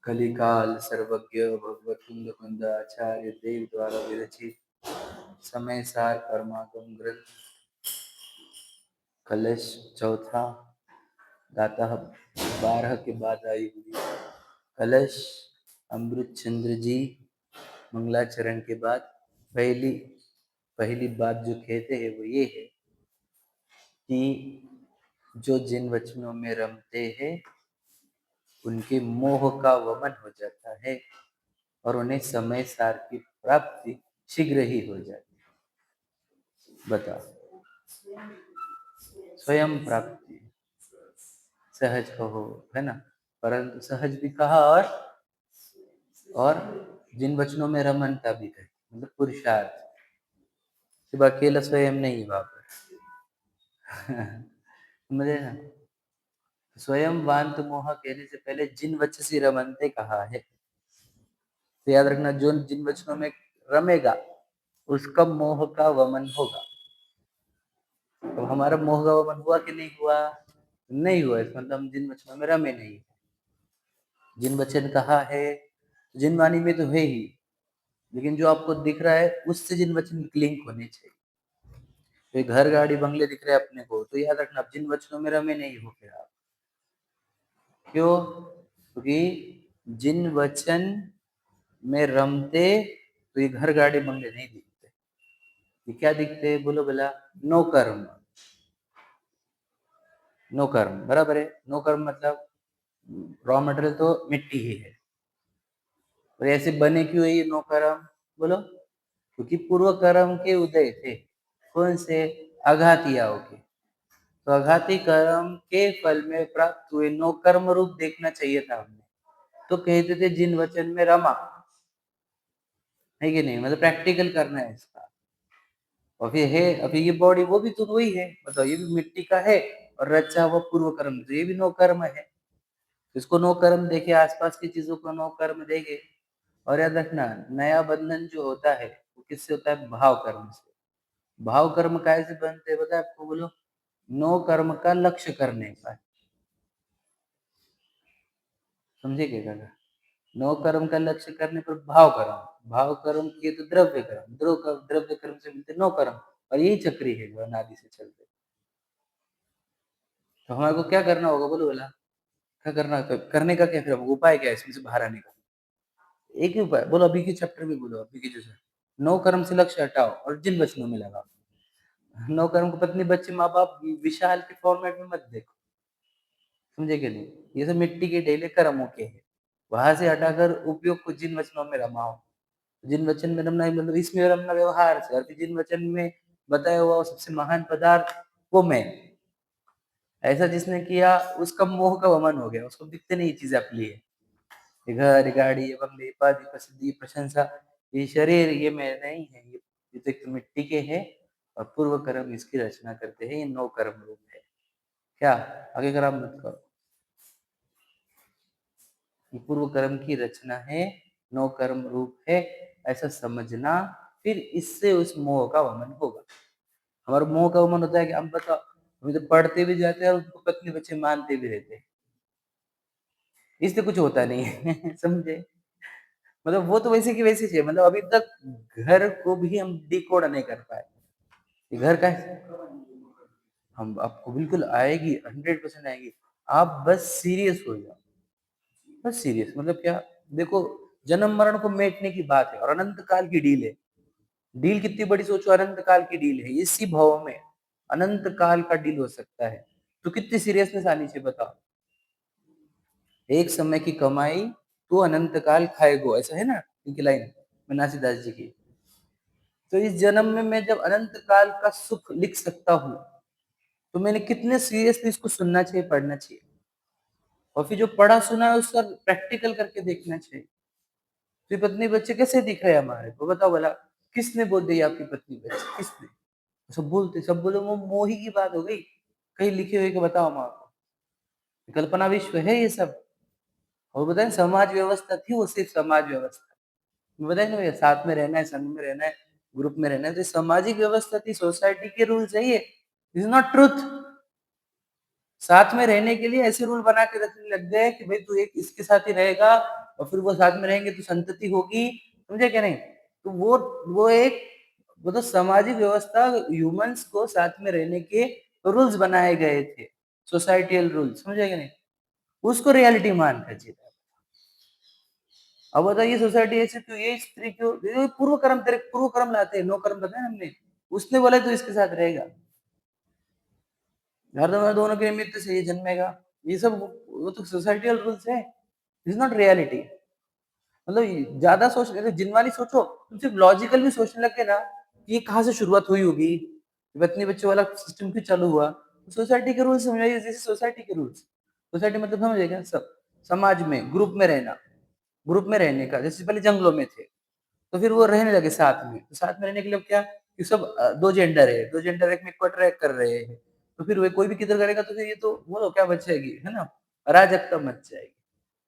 कलिकाल सर्वज्ञ भगवत कुंद कुंद आचार्य देव द्वारा विरचित समय सार परमागम ग्रंथ कलश चौथा गाथा 12 के बाद आई हुई कलश अमृत चंद्र जी मंगलाचरण के बाद पहली बात जो कहते हैं वो ये है कि जो जिन वचनों में रमते हैं उनके मोह का वमन हो जाता है और उन्हें समय सार की प्राप्ति शीघ्र ही हो जाती है। बताओ, स्वयं प्राप्ति सहज कहो, है ना, परंतु सहज भी कहा और जिन वचनों में रमनता भी कही, मतलब पुरुषार्थ सिर्फ अकेला स्वयं नहीं वहां पर मुझे ना स्वयं वांत मोह कहने से पहले जिन वचसी रमनते कहा है, तो याद रखना जो जिन वचनों में रमेगा उसका मोह का वमन होगा। तो हमारा मोह का वमन हुआ कि नहीं हुआ? नहीं हुआ, इसका मतलब हम जिन वचनों में रमे नहीं। जिन वचन कहा है जिन वाणी में तो है ही, लेकिन जो आपको दिख रहा है उससे जिन वचन लिंक होने चाहिए। तो घर गाड़ी बंगले दिख रहे हैं अपने को, तो याद रखना जिन वचनों में रमे नहीं हो फिर आप। क्यों? क्योंकि जिन वचन में रमते तो ये घर गाड़ी बंगले नहीं दिखते। ये क्या दिखते? बोलो भला। नो कर्म। नो कर्म बराबर है। नो कर्म मतलब रॉ मटेरियल तो मिट्टी ही है, और ऐसे बने क्यों है ये नो कर्म? बोलो। क्योंकि पूर्व कर्म के उदय थे। कौन से? अघातियाओं के। तो अघाती कर्म के फल में प्राप्त हुए नो कर्म रूप देखना चाहिए था हमने। तो कहते थे जिन वचन में रमा, है कि नहीं? मतलब प्रैक्टिकल करना है इसका। और फिर है अभी ये बॉडी वो भी तो वही है, बताओ, ये भी मिट्टी का है और रचा हुआ पूर्व कर्म, तो ये भी नो कर्म है। इसको नो कर्म देखे, आसपास की चीजों को नो कर्म देखे। और याद रखना नया बंधन जो होता है वो किससे होता है? भाव कर्म से। भाव कर्म कैसे बनते हैं बताए आपको? बोलो। नो कर्म का लक्ष्य करने का। समझे क्या कहा? नो कर्म का लक्ष्य करने पर भाव कर्म, भाव कर्म किए तो द्रव्य कर्म, द्रव्य कर्म से मिलते नो कर्म। और यही चक्री है जो अनादि से चलते। तो हमारे को क्या करना होगा? बोलो बोला। क्या करना? करने का क्या फिर उपाय क्या है इसमें से बाहर आने का? एक ही उपाय बोलो, अभी के चैप्टर में बोलो, अभी के जो नो कर्म से लक्ष्य हटाओ और जिन वचनों में लगाओ। नो कर्म को पत्नी बच्चे माँ बाप विशाल के फॉर्मेट में मत देखो। समझे कि नहीं? ये सब मिट्टी के ढेले कर्मों के हैं। वहां से हटाकर उपयोग को जिन वचनों में रमाओ। जिन वचन में रमना मतलब इसमें रमना व्यवहार से, और फिर जिन वचन में बताया हुआ सबसे महान पदार्थ वो मैं, ऐसा जिसने किया उसका मोह का वमन हो गया। उसको दिखते नहीं चीजें अपनी है, ये घर, गाड़ी, ये बंगले, उपाधि, प्रसिद्धि, प्रशंसा, ये शरीर ये मैं नहीं है। ये तो एक मिट्टी के हैं और पूर्व कर्म इसकी रचना करते हैं। ये नौ कर्म रूप है। क्या आगे कर्म मत करो, ये पूर्व कर्म की रचना है, नौ कर्म रूप है, ऐसा समझना। फिर इससे उस मोह का वमन होगा। हमारा मोह का वमन होता है कि हम बताओ, हम तो पढ़ते भी जाते हैं और उसको पत्नी बच्चे मानते भी रहते हैं, इससे कुछ होता नहीं है समझे? मतलब वो तो वैसे की वैसे ही है। मतलब अभी तक घर को भी हम डिकोड नहीं कर पाए। ये घर का है, हम आपको बिल्कुल आएगी, 100% आएगी। आप बस सीरियस हो जाओ, बस सीरियस। मतलब क्या? देखो, जन्म मरण को मेटने की बात है और अनंत काल की डील है। डील कितनी बड़ी सोचो, अनंत काल की डील है। इसी भाव में अनंत काल का डील हो सकता है, तो कितनी सीरियसनेस आनी चाहिए बताओ। एक समय की कमाई तो अनंत काल खाएगो, ऐसा है ना इनकी लाइन मनासी दास जी की। तो इस जन्म में मैं जब अनंत काल का सुख लिख सकता हूँ, तो मैंने कितने सीरियसली इसको सुनना चाहिए, पढ़ना चाहिए। और फिर जो पढ़ा सुना है उसका प्रैक्टिकल करके देखना चाहिए। तो पत्नी बच्चे कैसे दिख रहे हैं हमारे को? बताओ भला, किसने बोल दी आपकी पत्नी बच्चे? किसने? सब बोले वो मोही की बात हो गई। कहीं लिखे हुए के बताओ हम आपको? कल्पना विश्व है ये सब। और बताए समाज व्यवस्था थी, वो सिर्फ समाज व्यवस्था। बताए ना भैया, साथ में रहना है, संघ में रहना है, ग्रुप में रहना है, तो सामाजिक व्यवस्था थी, सोसाइटी के रूल्स है ये। Is not truth. साथ में रहने के लिए ऐसे रूल बना के रखने लग गए कि भाई तू एक इसके साथ ही रहेगा, और फिर वो साथ में रहेंगे तो संतति होगी, समझे क्या नहीं? तो वो एक वो तो सामाजिक व्यवस्था ह्यूमन्स को साथ में रहने के रूल्स बनाए गए थे, सोसाइटियल रूल्स, समझे क्या नहीं? उसको रियलिटी मान कर जीता। अब बताइए सोसाइटी ऐसे क्यों, ये स्त्री क्यों, ये पूर्व कर्म, तेरे पूर्व कर्म लाते हैं, नो कर्म बताया ना हमने, उसने बोला तो इसके साथ रहेगा, हरदम दोनों के निमित्त से ये जन्मेगा, ये सब वो तो सोसाइटियल रूल्स है, इज नॉट रियलिटी। मतलब ज्यादा सोच रहे जिनवानी सोचो, तुम सिर्फ लॉजिकल भी सोचने लग गए ना, ये कहाँ से शुरुआत हुई होगी, इतने बच्चों वाला सिस्टम क्यों चालू हुआ, सोसाइटी के रूल्स समझाइए, जैसे सोसाइटी के रूल्स, सोसाइटी मतलब समझेगा सब, समाज में ग्रुप में रहना, ग्रुप में रहने का, जैसे पहले जंगलों में थे तो फिर वो रहने लगे साथ में, तो साथ में रहने के लिए क्या कि सब दो जेंडर है, दो जेंडर एक में को अट्रैक्ट कर रहे हैं, तो फिर वो कोई भी किधर करेगा तो फिर ये तो वो तो क्या बचेगी, है ना, अराजकता मच जाएगी।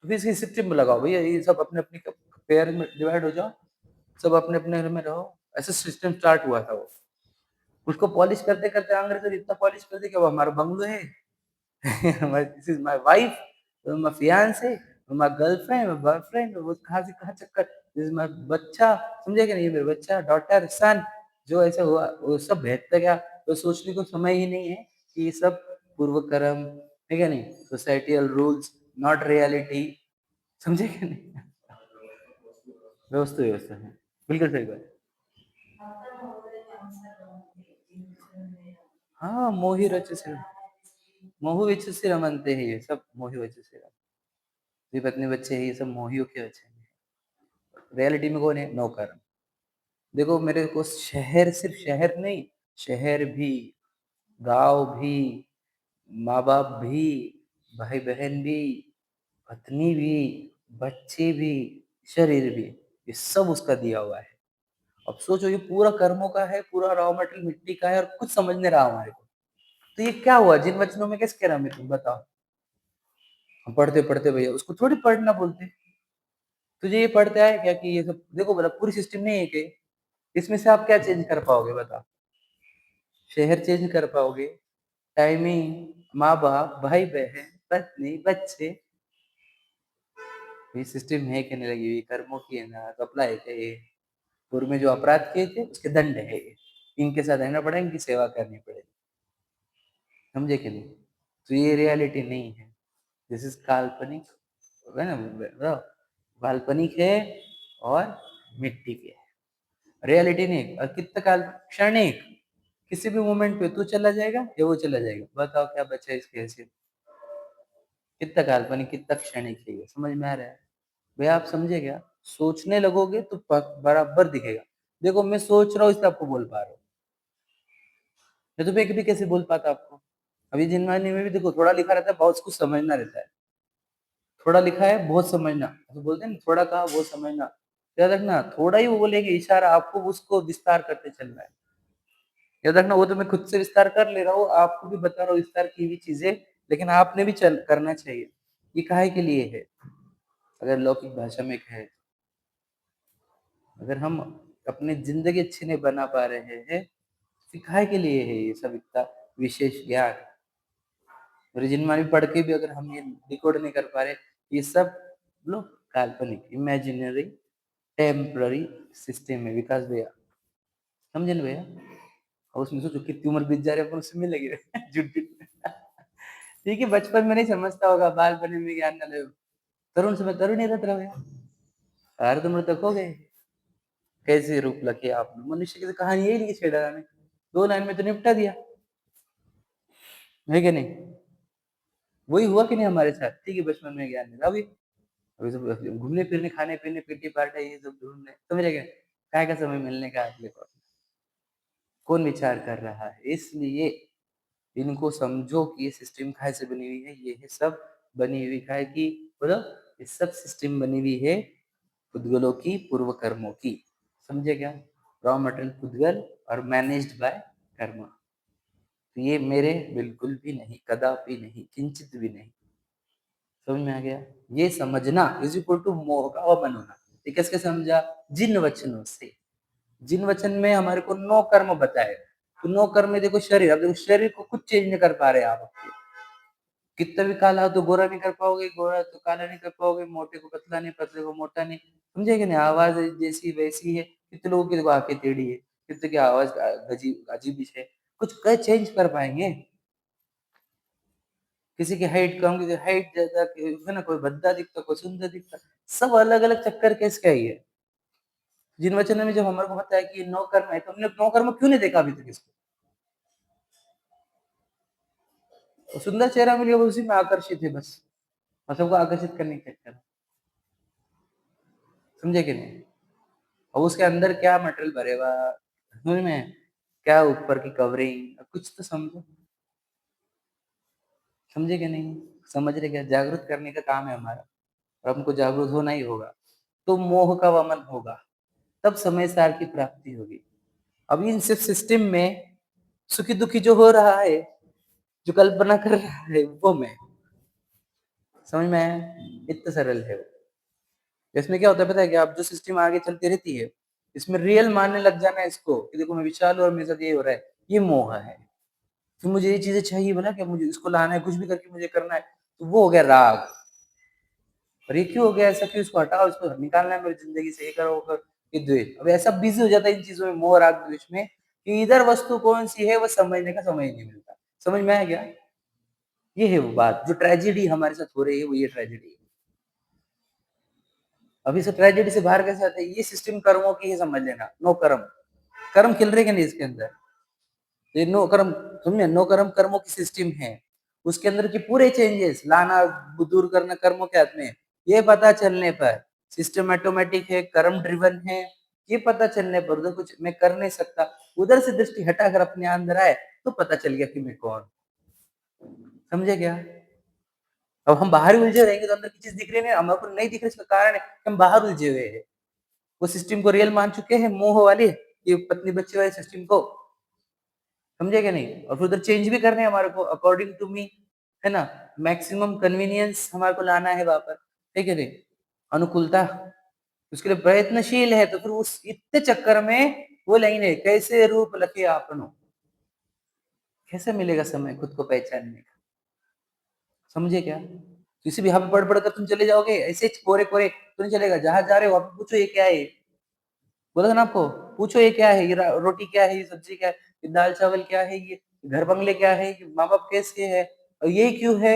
तो फिर इसकी सिस्टम लगाओ भैया, ये सब अपने अपने पेयर में डिवाइड हो जाओ, सब अपने अपने घर में रहो, ऐसा सिस्टम स्टार्ट हुआ था वो, उसको पॉलिश करते करते अंग्रेज ने इतना पॉलिश कर दिया कि वो हमारा बंगलो है, this is my wife, my fiancee, my girlfriend, my boyfriend, वो कहाँ से कहाँ चक्कर, दिस इज माय बच्चा, समझे क्या नहीं, ये मेरा बच्चा, डॉटर, सन, जो ऐसा हुआ वो सब भेजता क्या, तो सोचने को समय ही नहीं है कि ये सब पूर्व कर्म है क्या नहीं, सोसाइटियल रूल्स, नॉट रियलिटी, समझे क्या नहीं, व्यवस्था व्यवस्था है, बिल्कुल सही बात। हाँ, मोहि रच से, मोहु विच से रमनते हैं, ये सब मोहि वच से, ये पत्नी बच्चे हैं, ये सब मोहियों के बच्चे हैं, रियलिटी में कौन है, नो कर्म। देखो मेरे को शहर, सिर्फ शहर नहीं, शहर भी, गांव भी, माँ बाप भी, भाई बहन भी, पत्नी भी, बच्चे भी, शरीर भी, ये सब उसका दिया हुआ है। अब सोचो ये पूरा कर्मों का है, पूरा रॉ मटेरियल मिट्टी का है और कुछ समझ नहीं रहा हमारे को, तो ये क्या हुआ, जिन वचनों में कैसे कह रहा मैं, तुम बताओ, हम पढ़ते पढ़ते भैया उसको थोड़ी पढ़ना बोलते, तुझे ये पढ़ते आए क्या कि ये सब देखो, बोला पूरी सिस्टम नहीं है कि इसमें से आप क्या चेंज कर पाओगे बताओ, शहर चेंज कर पाओगे, टाइमिंग, माँ बाप, भाई बहन, पत्नी, बच्चे, ये सिस्टम है कहने लगी हुई कर्मों की है ना, तो अप्लाई है ये, पूर्व में जो अपराध किए थे उसके दंड है ये, इनके साथ रहना पड़ेगा, इनकी सेवा करनी पड़ेगी, समझे कि नहीं, तो ये रियलिटी नहीं है, दिस इज काल्पनिक, है ना, काल्पनिक है और मिट्टी के है, रियलिटी नहीं, और कितना काल क्षणिक, किसी भी मोमेंट पे तू चला जाएगा या वो चला जाएगा, बताओ क्या बचा इसके ऐसे, कितना काल्पनिक, कितना क्षणिक है ये, समझ में आ रहा है भैया, आप समझे क्या, सोचने लगोगे तो बराबर दिखेगा, देखो मैं सोच रहा हूँ इसलिए आपको बोल पा रहा हूँ, मैं तो मैं कभी कैसे बोल पाता आपको, अभी जिनवानी में भी देखो थोड़ा लिखा रहता है, बहुत कुछ समझना रहता है, थोड़ा लिखा है बहुत समझना, तो बोलते हैं ना थोड़ा कहा बहुत समझना, याद रखना थोड़ा ही वो बोलेंगे इशारा, आपको उसको विस्तार करते चलना है, याद रखना, वो तो मैं खुद से विस्तार कर ले रहा हूँ, आपको भी बता रहा हूँ विस्तार की हुई चीजें, लेकिन आपने भी चल करना चाहिए, ये काहे के लिए है, अगर लौकिक भाषा में कहे, अगर हम अपनी जिंदगी अच्छी नहीं बना पा रहे हैं, फिर काहे के लिए है ये सब इतना विशेष ज्ञान, जिनमान भी पढ़ के भी अगर हम ये डिकोड नहीं कर पा रहे, ये सब लोग काल्पनिक, इमेजिनरी, टेम्पररी सिस्टम है, विकास भैया, समझे ना भैया, और उसमें सोचो कितनी उम्र बीत जा रही है, अपन उससे मिलेगी झूठ झूठ, ठीक है, बचपन में नहीं समझता होगा, बाल बने में ज्ञान न ले, तरुण समय तरुण ही रहता भैया, अर्ध उम्र तक हो गए, कैसे रूप लगे आपने, मनुष्य की तो कहानी यही लिखी छेड़ा ने, 2 लाइन में तो निपटा दिया, है कि नहीं, वही हुआ कि नहीं हमारे साथ, ठीक है, बचपन में ज्ञान मिला, अभी सब घूमने फिरने, खाने पीने, पीटी पार्टी, ये सब ढूंढने, समझ गए, काय का समय मिलने का अगले को, कौन विचार कर रहा है, इसलिए इनको समझो कि ये सिस्टम काय से बनी हुई है, ये है सब बनी हुई काय की, बोलो, ये सब सिस्टम बनी हुई है पुद्गलों की, पूर्व कर्मों की, समझे क्या, रॉ मटेरियल पुद्गल और मैनेज्ड बाय कर्म, तो ये मेरे बिल्कुल भी नहीं, कदापि नहीं, किंचित भी नहीं, समझ में आ गया, ये समझना इज इक्वल टू मोह का अवमन होना, ये कैसे समझा, जिन वचनों से, जिन वचन में हमारे को नो कर्म बताए, तो नो कर्म में देखो शरीर, अब देखो शरीर को कुछ चेंज नहीं कर पा रहे आप अपने, कितना भी काला हो तो गोरा नहीं कर पाओगे, गोरा तो काला नहीं कर पाओगे, मोटे को पतला नहीं, पतले को मोटा नहीं। समझे कि नहीं? आवाज़ जैसी वैसी है, कितने लोगों की देखो आँखें टेढ़ी है, कितने की आवाज़ अजीब है। कुछ चेंज कर पाएँगे? किसी की हाइट कम, किसी की हाइट ज़्यादा, है ना? कोई भद्दा दिखता, कोई सुंदर दिखता, सब अलग-अलग चक्कर किसका ही है। जिन वचनों में जब हमारे को बताया कि नौ कर्म है, तो हमने नौ कर्म क्यों नहीं देखा अभी तक इसको? और सुंदर चेहरा मिल गया, वो उसी में आकर्षित है बस, और सबको आकर्षित करने के चक्कर में। समझे कि नहीं? और उसके अंदर क्या मटेरियल भरे हुआ, समझ में? क्या ऊपर की कवरिंग, कुछ तो समझो। समझे कि नहीं? समझ रहे क्या? जागरूक करने का काम है हमारा, और हमको जागरूक होना ही होगा। तो मोह का वमन होगा, तब समय सार की प्राप्ति होगी। अब इन सब सिस्टम में सुखी-दुखी जो हो रहा है, जो कल्पना कर रहा है, वो मैं। समझ में आया? इतना सरल है वो। इसमें क्या होता है पता है क्या? अब जो सिस्टम आगे चलती रहती है, इसमें रियल मानने लग जाना है इसको, कि देखो मैं विशाल हूँ और मेरे साथ ये हो रहा है, ये मोह है। फिर मुझे ये चीज़ें चाहिए बोला कि मुझे इसको लाना है, कुछ भी करके मुझे करना है, तो वो हो गया राग। और ये क्यों हो गया ऐसा, क्यों? इसको हटाओ, इसको निकालना है मेरी ज़िंदगी से, ये करो, वो करो, ये द्वेष। अब ऐसा बिज़ी हो जाता है इन चीज़ों में, मोह, राग, द्वेष में, कि इधर वस्तु कौन-सी है, वो समझने का समय ही नहीं मिलता। समझ में आया क्या? ये है वो बात, जो ट्रेजेडी हमारे साथ हो रही है, वो ये ट्रेजेडी है। अब इस ट्रेजेडी से बाहर कैसे आते हैं? ये सिस्टम कर्मों की है, समझ लेना, नो कर्म। कर्म खिल रहे कि नहीं इसके अंदर? ये नो कर्म, समझे? नो कर्म कर्मों की सिस्टम है। उसके अंदर के पूरे चेंजेस लाना, दूर करना कर्मों के हाथ में है। ये पता चलने पर सिस्टम ऑटोमेटिक है, कर्म ड्रिवन है। ये पता चलने पर उधर कुछ मैं कर नहीं सकता, उधर से दृष्टि हटाकर अपने अंदर आए, तो पता चल गया कि मैं कौन। समझे क्या? अब हम बाहर ही उलझे रहेंगे तो अंदर की चीज दिख रही नहीं, हमारे को नहीं दिख रही, इसका कारण है कि हम बाहर उलझे हुए हैं। वो सिस्टम को रियल मान चुके हैं, मोह वाली, ये पत्नी बच्चे वाले सिस्टम को। समझे क्या नहीं? और फिर उधर चेंज भी करने हैं हमारे को, अकॉर्डिंग टू मी, है ना? मैक्सिमम कन्वीनियंस हमारे को लाना है वहां पर, ठीक है नहीं? अनुकूलता, उसके लिए प्रयत्नशील है, तो फिर उस इतने चक्कर में वो लाइन है, कैसे रूप लखे आपनो, कैसे मिलेगा समय खुद को पहचानने का? समझे क्या? किसी भी यहाँ पे पढ़ पढ़ कर तुम चले जाओगे ऐसे कोरे कोरे, तो नहीं चलेगा। जहां जा रहे हो वहां पे पूछो ये क्या है, बोला था ना आपको, पूछो ये क्या है, ये रोटी क्या है, ये सब्जी क्या है, ये दाल चावल क्या है, ये घर बंगले क्या है, ये माँ बाप कैसे है, और ये क्यों है,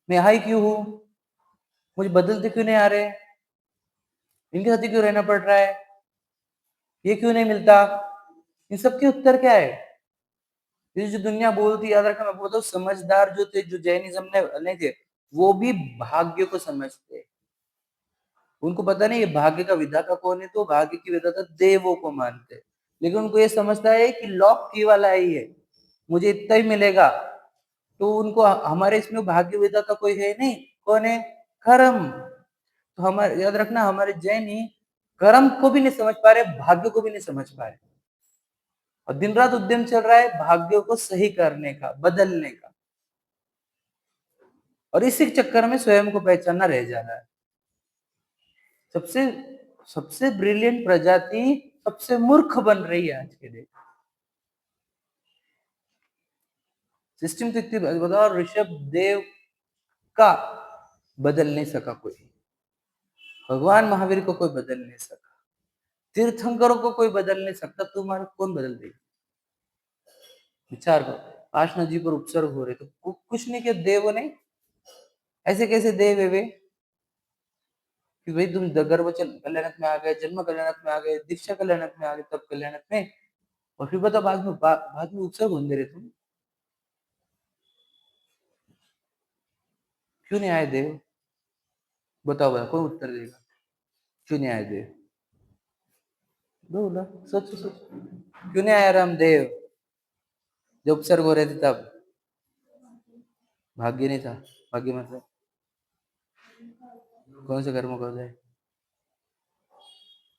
मैं यहाँ ही क्यों हूँ, मुझे बदलते क्यों नहीं आ रहे, इनके साथ ही क्यों रहना पड़ रहा है, ये क्यों नहीं मिलता? इन सब के उत्तर क्या है? ये जो दुनिया बोलती, याद रखना, मैं बोलता हूँ समझदार जो थे, जो जैनिज्म ने नहीं थे, वो भी भाग्य को समझते। उनको पता नहीं ये भाग्य का विधाता कौन है, तो भाग्य की विधाता देवों को मानते। लेकिन उनको ये समझता है कि लॉक की वाला ही है, मुझे इतना ही मिलेगा। तो उनको हमारे इसमें भाग्य विधाता कोई है नहीं, कौन है? कर्म। तो हमारे याद रखना, हमारे जैन ही कर्म को भी नहीं समझ पा रहे, भाग्य को भी नहीं समझ पा रहे, और दिन रात उद्यम चल रहा है भाग्य को सही करने का, बदलने का, और इसी चक्कर में स्वयं को पहचानना रह जा रहा है। सबसे सबसे ब्रिलियंट प्रजाति सबसे मूर्ख बन रही है आज के डेट। सिस्टम तो इतनी बताओ, ऋषभ देव का बदल नहीं सका कोई, भगवान महावीर को कोई बदल नहीं सका, तीर्थंकरों को कोई बदल नहीं सकता, तुम्हारे कौन बदल देगा? विचार करो, आशना जी पर उपसर्ग हो रहे तो कुछ नहीं किया देवों ने। ऐसे कैसे देव है वे, कि भाई तुम गर्भ कल्याणक में आ गए, जन्म कल्याणक में आ गए, दीक्षा कल्याणक में आ गए, तब कल्याणक में, और फिर बताओ बाद में उत्सव होने दे रहे तुम, क्यों नहीं आए देव? बताओ भाई, कौन उत्तर देगा? क्यों नहीं आए देव? बोला, सोचो सोचो, क्यों नहीं आया रामदेव? जब उपसर्ग हो रहे थे तब भाग्य नहीं था। भाग्य मतलब कौन से कर्म को जाए?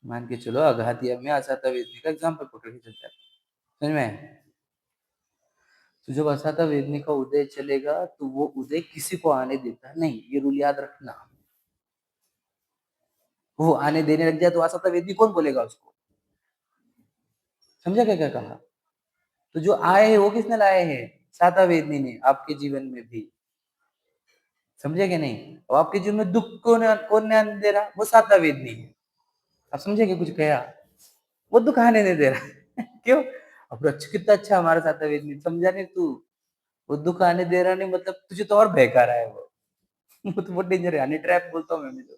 मान के चलो अघातिया में असाता वेदनी का एग्जाम्पल पकड़ के चलता है, समझ में? तो जब असाता वेदनी का उदय चलेगा, तो वो उदय किसी को आने देता नहीं, ये रूल याद रखना। वो आने देने लग जाए तो असाता वेदनी कौन बोलेगा उसको? समझा क्या क्या कहा? तो जो आए हैं वो किसने लाए हैं? साता वेदनी ने आपके जीवन में भी, समझे कि नहीं? और आपके जीवन में दुःख कौन आने दे रहा? वो साता वेदनी है। आप समझे कि कुछ कहा? वो दुःख आने नहीं दे रहा। क्यों? अब कितना अच्छा हमारा साता वेदनी, समझा नहीं तू? वो दुःख आने दे रहा नहीं मतलब तुझे तो और बहका रहा है वो। वो तो बहुत डेंजर है, हनी ट्रैप बोलता हूँ मैं भी तो।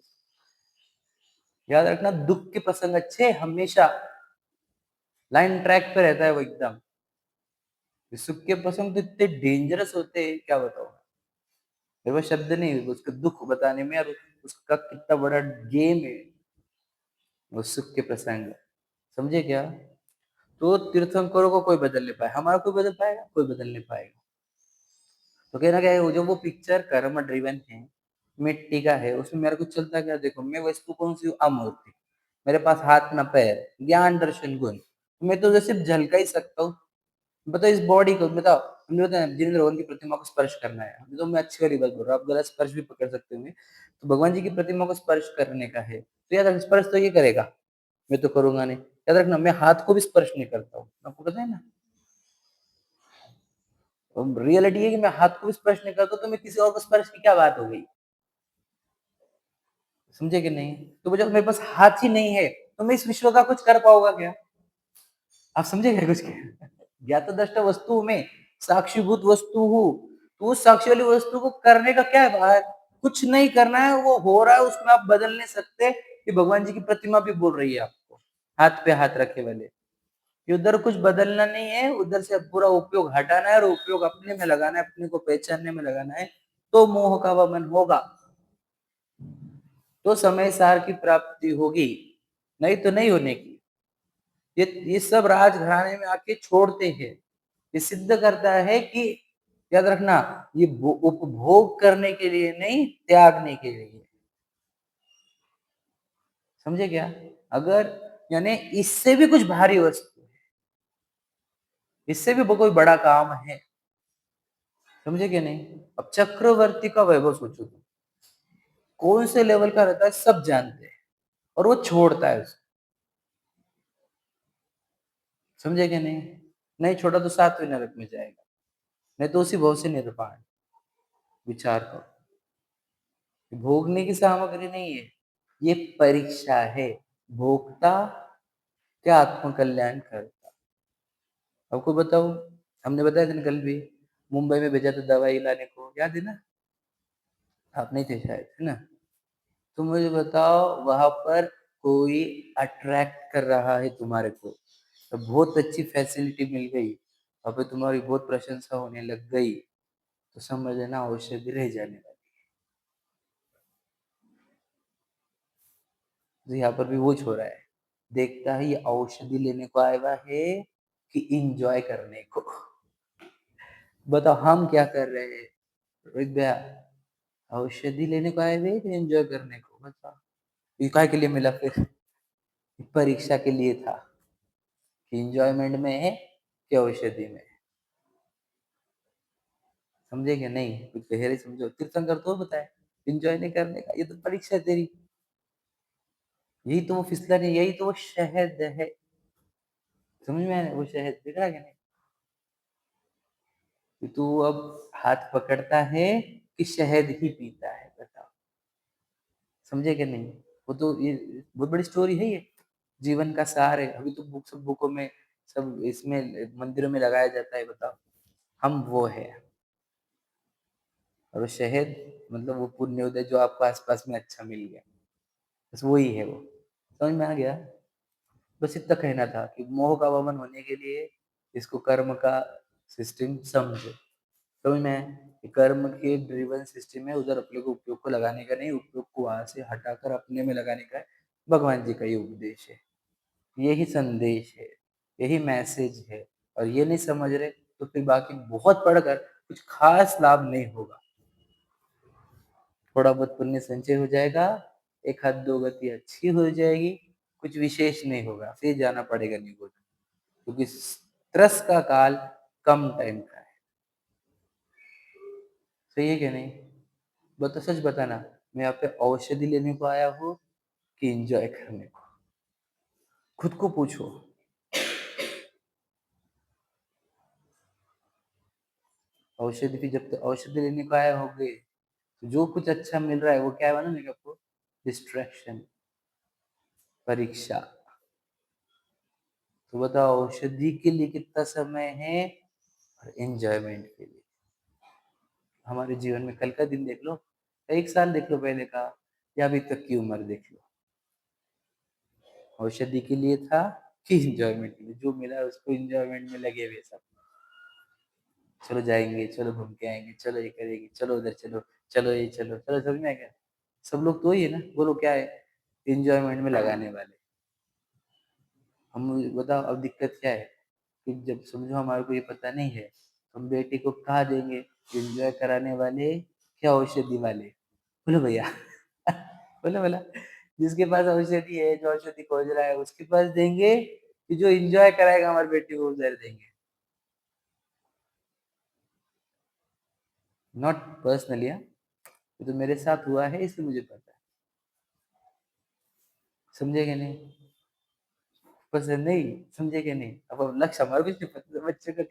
याद रखना दुःख के प्रसंग अच्छे हमेशा, लाइन ट्रैक पे रहता है वो एकदम। सुख के प्रसंग तो इतने डेंजरस होते हैं, क्या बताऊँ? मेरे पास शब्द नहीं उसका दुःख बताने में और उसका कितना बड़ा गेम है वो सुख के प्रसंग। समझे क्या? तो तीर्थंकरों को कोई बदल नहीं पाया, हमारा कोई बदल पाएगा? कोई बदल नहीं पाएगा। तो कहना क्या है, वो जो वो पिक्चर कर्म ड्रिवन है, मिट्टी का है, उसमें मेरे को चलता क्या देखो, मैं वस्तु कौन सी हूँ? अमूर्ति। मेरे पास हाथ ना पैर, ज्ञान दर्शन गुण, मैं तो सिर्फ झलका ही सकता हूँ। बताओ इस बॉडी को, बताओ हमने बताया जिनेंद्र रोहन की प्रतिमा को स्पर्श करना है, अभी तो मैं अच्छी वाली बात बोल रहा हूँ, आप गलत स्पर्श भी पकड़ सकते होंगे। तो भगवान जी की प्रतिमा को स्पर्श करने का है, तो याद रख स्पर्श तो ये करेगा, मैं तो करूंगा नहीं। याद रखना मैं हाथ को भी स्पर्श नहीं करता हूँ, आपको पता है ना। रियलिटी है कि मैं हाथ को भी स्पर्श नहीं करता, तो मैं किसी और को स्पर्श की क्या बात हो गई? समझे कि नहीं? तो जब मेरे पास हाथ ही नहीं है, तो मैं इस विश्व का कुछ कर पाऊंगा क्या? आप समझे क्या कुछ क्या? ज्ञात दृष्टा वस्तु में साक्षीभूत वस्तु हूँ, तो उस साक्षी वाली वस्तु को करने का क्या है बाहर? कुछ नहीं करना है, वो हो रहा है, उसमें आप बदल नहीं सकते। ये भगवान जी की प्रतिमा भी बोल रही है आपको, हाथ पे हाथ रखे वाले, कि उधर कुछ बदलना नहीं है, उधर से पूरा उपयोग हटाना है और उपयोग अपने में लगाना है, अपने को पहचानने में लगाना है, तो मोह का वमन होगा, तो समय सार की प्राप्ति होगी, नहीं तो नहीं होने की। ये सब राजघराने में आके छोड़ते हैं। ये सिद्ध करता है कि याद रखना, ये उपभोग करने के लिए नहीं, त्यागने के लिए। समझे क्या? अगर यानी इससे भी कुछ भारी वस्तु है, इससे भी कोई बड़ा काम है, समझे क्या नहीं? अब चक्रवर्ती का वैभव सोचो तुम, कौन से लेवल का रहता है सब जानते हैं, और वो छोड़ता है उसको। समझे क्या नहीं? नहीं छोड़ा तो सातवें नरक में जाएगा, नहीं तो उसी भव से निर्वाण। विचार करो, भोगने की सामग्री नहीं है, ये परीक्षा है। भोक्ता क्या आत्म कल्याण करता। आपको बताओ, हमने बताया था ना कल भी, मुंबई में भेजा था दवाई लाने को, याद है ना? आप नहीं थे शायद, है ना? तो मुझे बताओ वहां पर कोई अट्रैक्ट कर रहा है तुम्हारे को, तो बहुत अच्छी फैसिलिटी मिल गई, अब तुम्हारी बहुत प्रशंसा होने लग गई, तो समझ लेना औषधि रह जाने वाली। तो यहाँ पर भी वो छोड़ा है, देखता है ये औषधि लेने को आया हुआ है कि इंजॉय करने को। बताओ हम क्या कर रहे हैं? रोहित भैया, औषधि लेने को आए हुए हैं कि एंजॉय करने को? बताओ ये काहे के लिए मिला फिर? परीक्षा के लिए था कि इंजॉयमेंट में है कि औषधि में। समझे क्या नहीं? कुछ गहरे समझो, तीर्थंकर तो बताए इंजॉय नहीं करने का, ये तो परीक्षा है तेरी। यही तो वो फिसलन है, यही तो वो शहद है। समझ में आया? वो शहद दिख रहा है कि नहीं? कि तू अब हाथ पकड़ता है कि शहद ही पीता है, बताओ। समझे कि नहीं? वो तो ये बहुत बड़ी स्टोरी है ये, जीवन का सार है। अभी तो सब बुकों में, सब इसमें मंदिरों में लगाया जाता है, बताओ। हम वो है, और वो शहद मतलब वो पुण्योदय जो आपको आसपास में अच्छा मिल गया, बस वही है वो। समझ में आ गया? बस इतना कहना था कि मोह का वमन होने के लिए इसको कर्म का सिस्टम समझो। समझ में आया? कि कर्म के ड्रिवन सिस्टम है, उधर अपने को उपयोग को लगाने का नहीं, उपयोग को वहां से हटाकर अपने में लगाने का है। भगवान जी का ये उपदेश है, यही संदेश है, यही मैसेज है। और ये नहीं समझ रहे तो फिर बाकी बहुत पढ़कर कुछ खास लाभ नहीं होगा। थोड़ा बहुत पुण्य संचय हो जाएगा, एक हाथ दो गति अच्छी हो जाएगी, कुछ विशेष नहीं होगा, फिर जाना पड़ेगा निगुण, क्योंकि त्रस का काल कम टाइम का है। सही है क्या नहीं? बता, सच बताना, मैं यहाँ पे औषधि लेने को आया हूँ कि एंजॉय करने को? खुद को पूछो। औषधि भी जब तक औषधि लेने को आए होगे, तो जो कुछ अच्छा मिल रहा है वो क्या बना देगा आपको? डिस्ट्रैक्शन, परीक्षा। तो बताओ औषधि के लिए कितना समय है और एंजॉयमेंट के लिए। हमारे जीवन में कल का दिन देख लो, 1 साल देख लो पहले का, या अभी तक की उम्र देख लो। औषधि के लिए था कि एंजॉयमेंट के लिए? जो मिला उसको एंजॉयमेंट में लगे हुए सब। चलो जाएँगे, चलो घूम के आएँगे, चलो ये करेंगे, चलो उधर चलो, चलो ये चलो, चलो समझ में आ गया? सब लोग तो वही है ना, बोलो क्या है? एन्जॉयमेंट में लगाने वाले। हम बताओ अब दिक्कत क्या है? कि जब समझो हमारे को ये पता नहीं है, तो हम बेटे को कहाँ देंगे? एन्जॉय कराने वाले क्या औषधि वाले? बोलो भैया बोलो भला, जिसके पास औषधि है, जो औषधि खोज रहा है उसके पास देंगे कि जो एन्जॉय कराएगा हमारे बेटे को उधर देंगे? नॉट पर्सनली हाँ, ये तो मेरे साथ हुआ है इसलिए मुझे पता है। समझे कि नहीं? पसंद नहीं, समझे कि नहीं? अब लक्ष्य हमारा कुछ नहीं पता,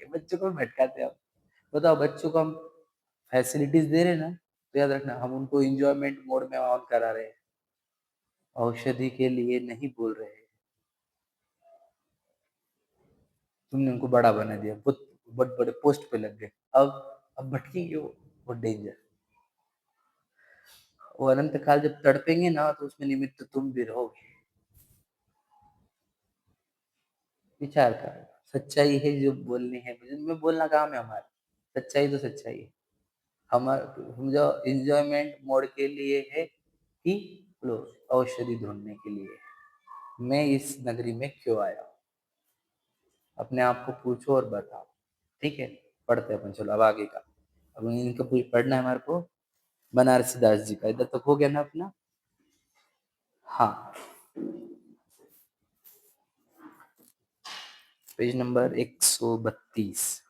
बच्चों को भटकाते हैं हम। बताओ बच्चों को हम फैसिलिटीज़ दे रहे हैं ना, तो याद रखना हम उनको एन्जॉयमेंट मोड में ऑन करा रहे हैं, औषधि के लिए नहीं बोल रहे हैं। तुमने उनको बड़ा बना दिया, बहुत बड़े पोस्ट पे लग गए। अब भटकेंगे वो डेंजर। वो अनंत काल जब तड़पेंगे ना, तो उसमें निमित्त तुम भी रहोगे। विचार कर, सच्चाई है जो बोलनी है, मुझे बोलना काम है हमारा। सच्चाई तो सच्चाई है। हम जो एंजॉयमेंट मोड के लिए है कि लो औषधि ढूंढने के लिए मैं इस नगरी में क्यों आया हूँ? अपने आप को पूछो और बताओ। ठीक है, पढ़ते हैं अपन, चलो अब आगे का। अब इनका पढ़ना है हमारे को, बनारसी दास जी का। इधर तक हो गया ना अपना? हाँ, पेज नंबर 132।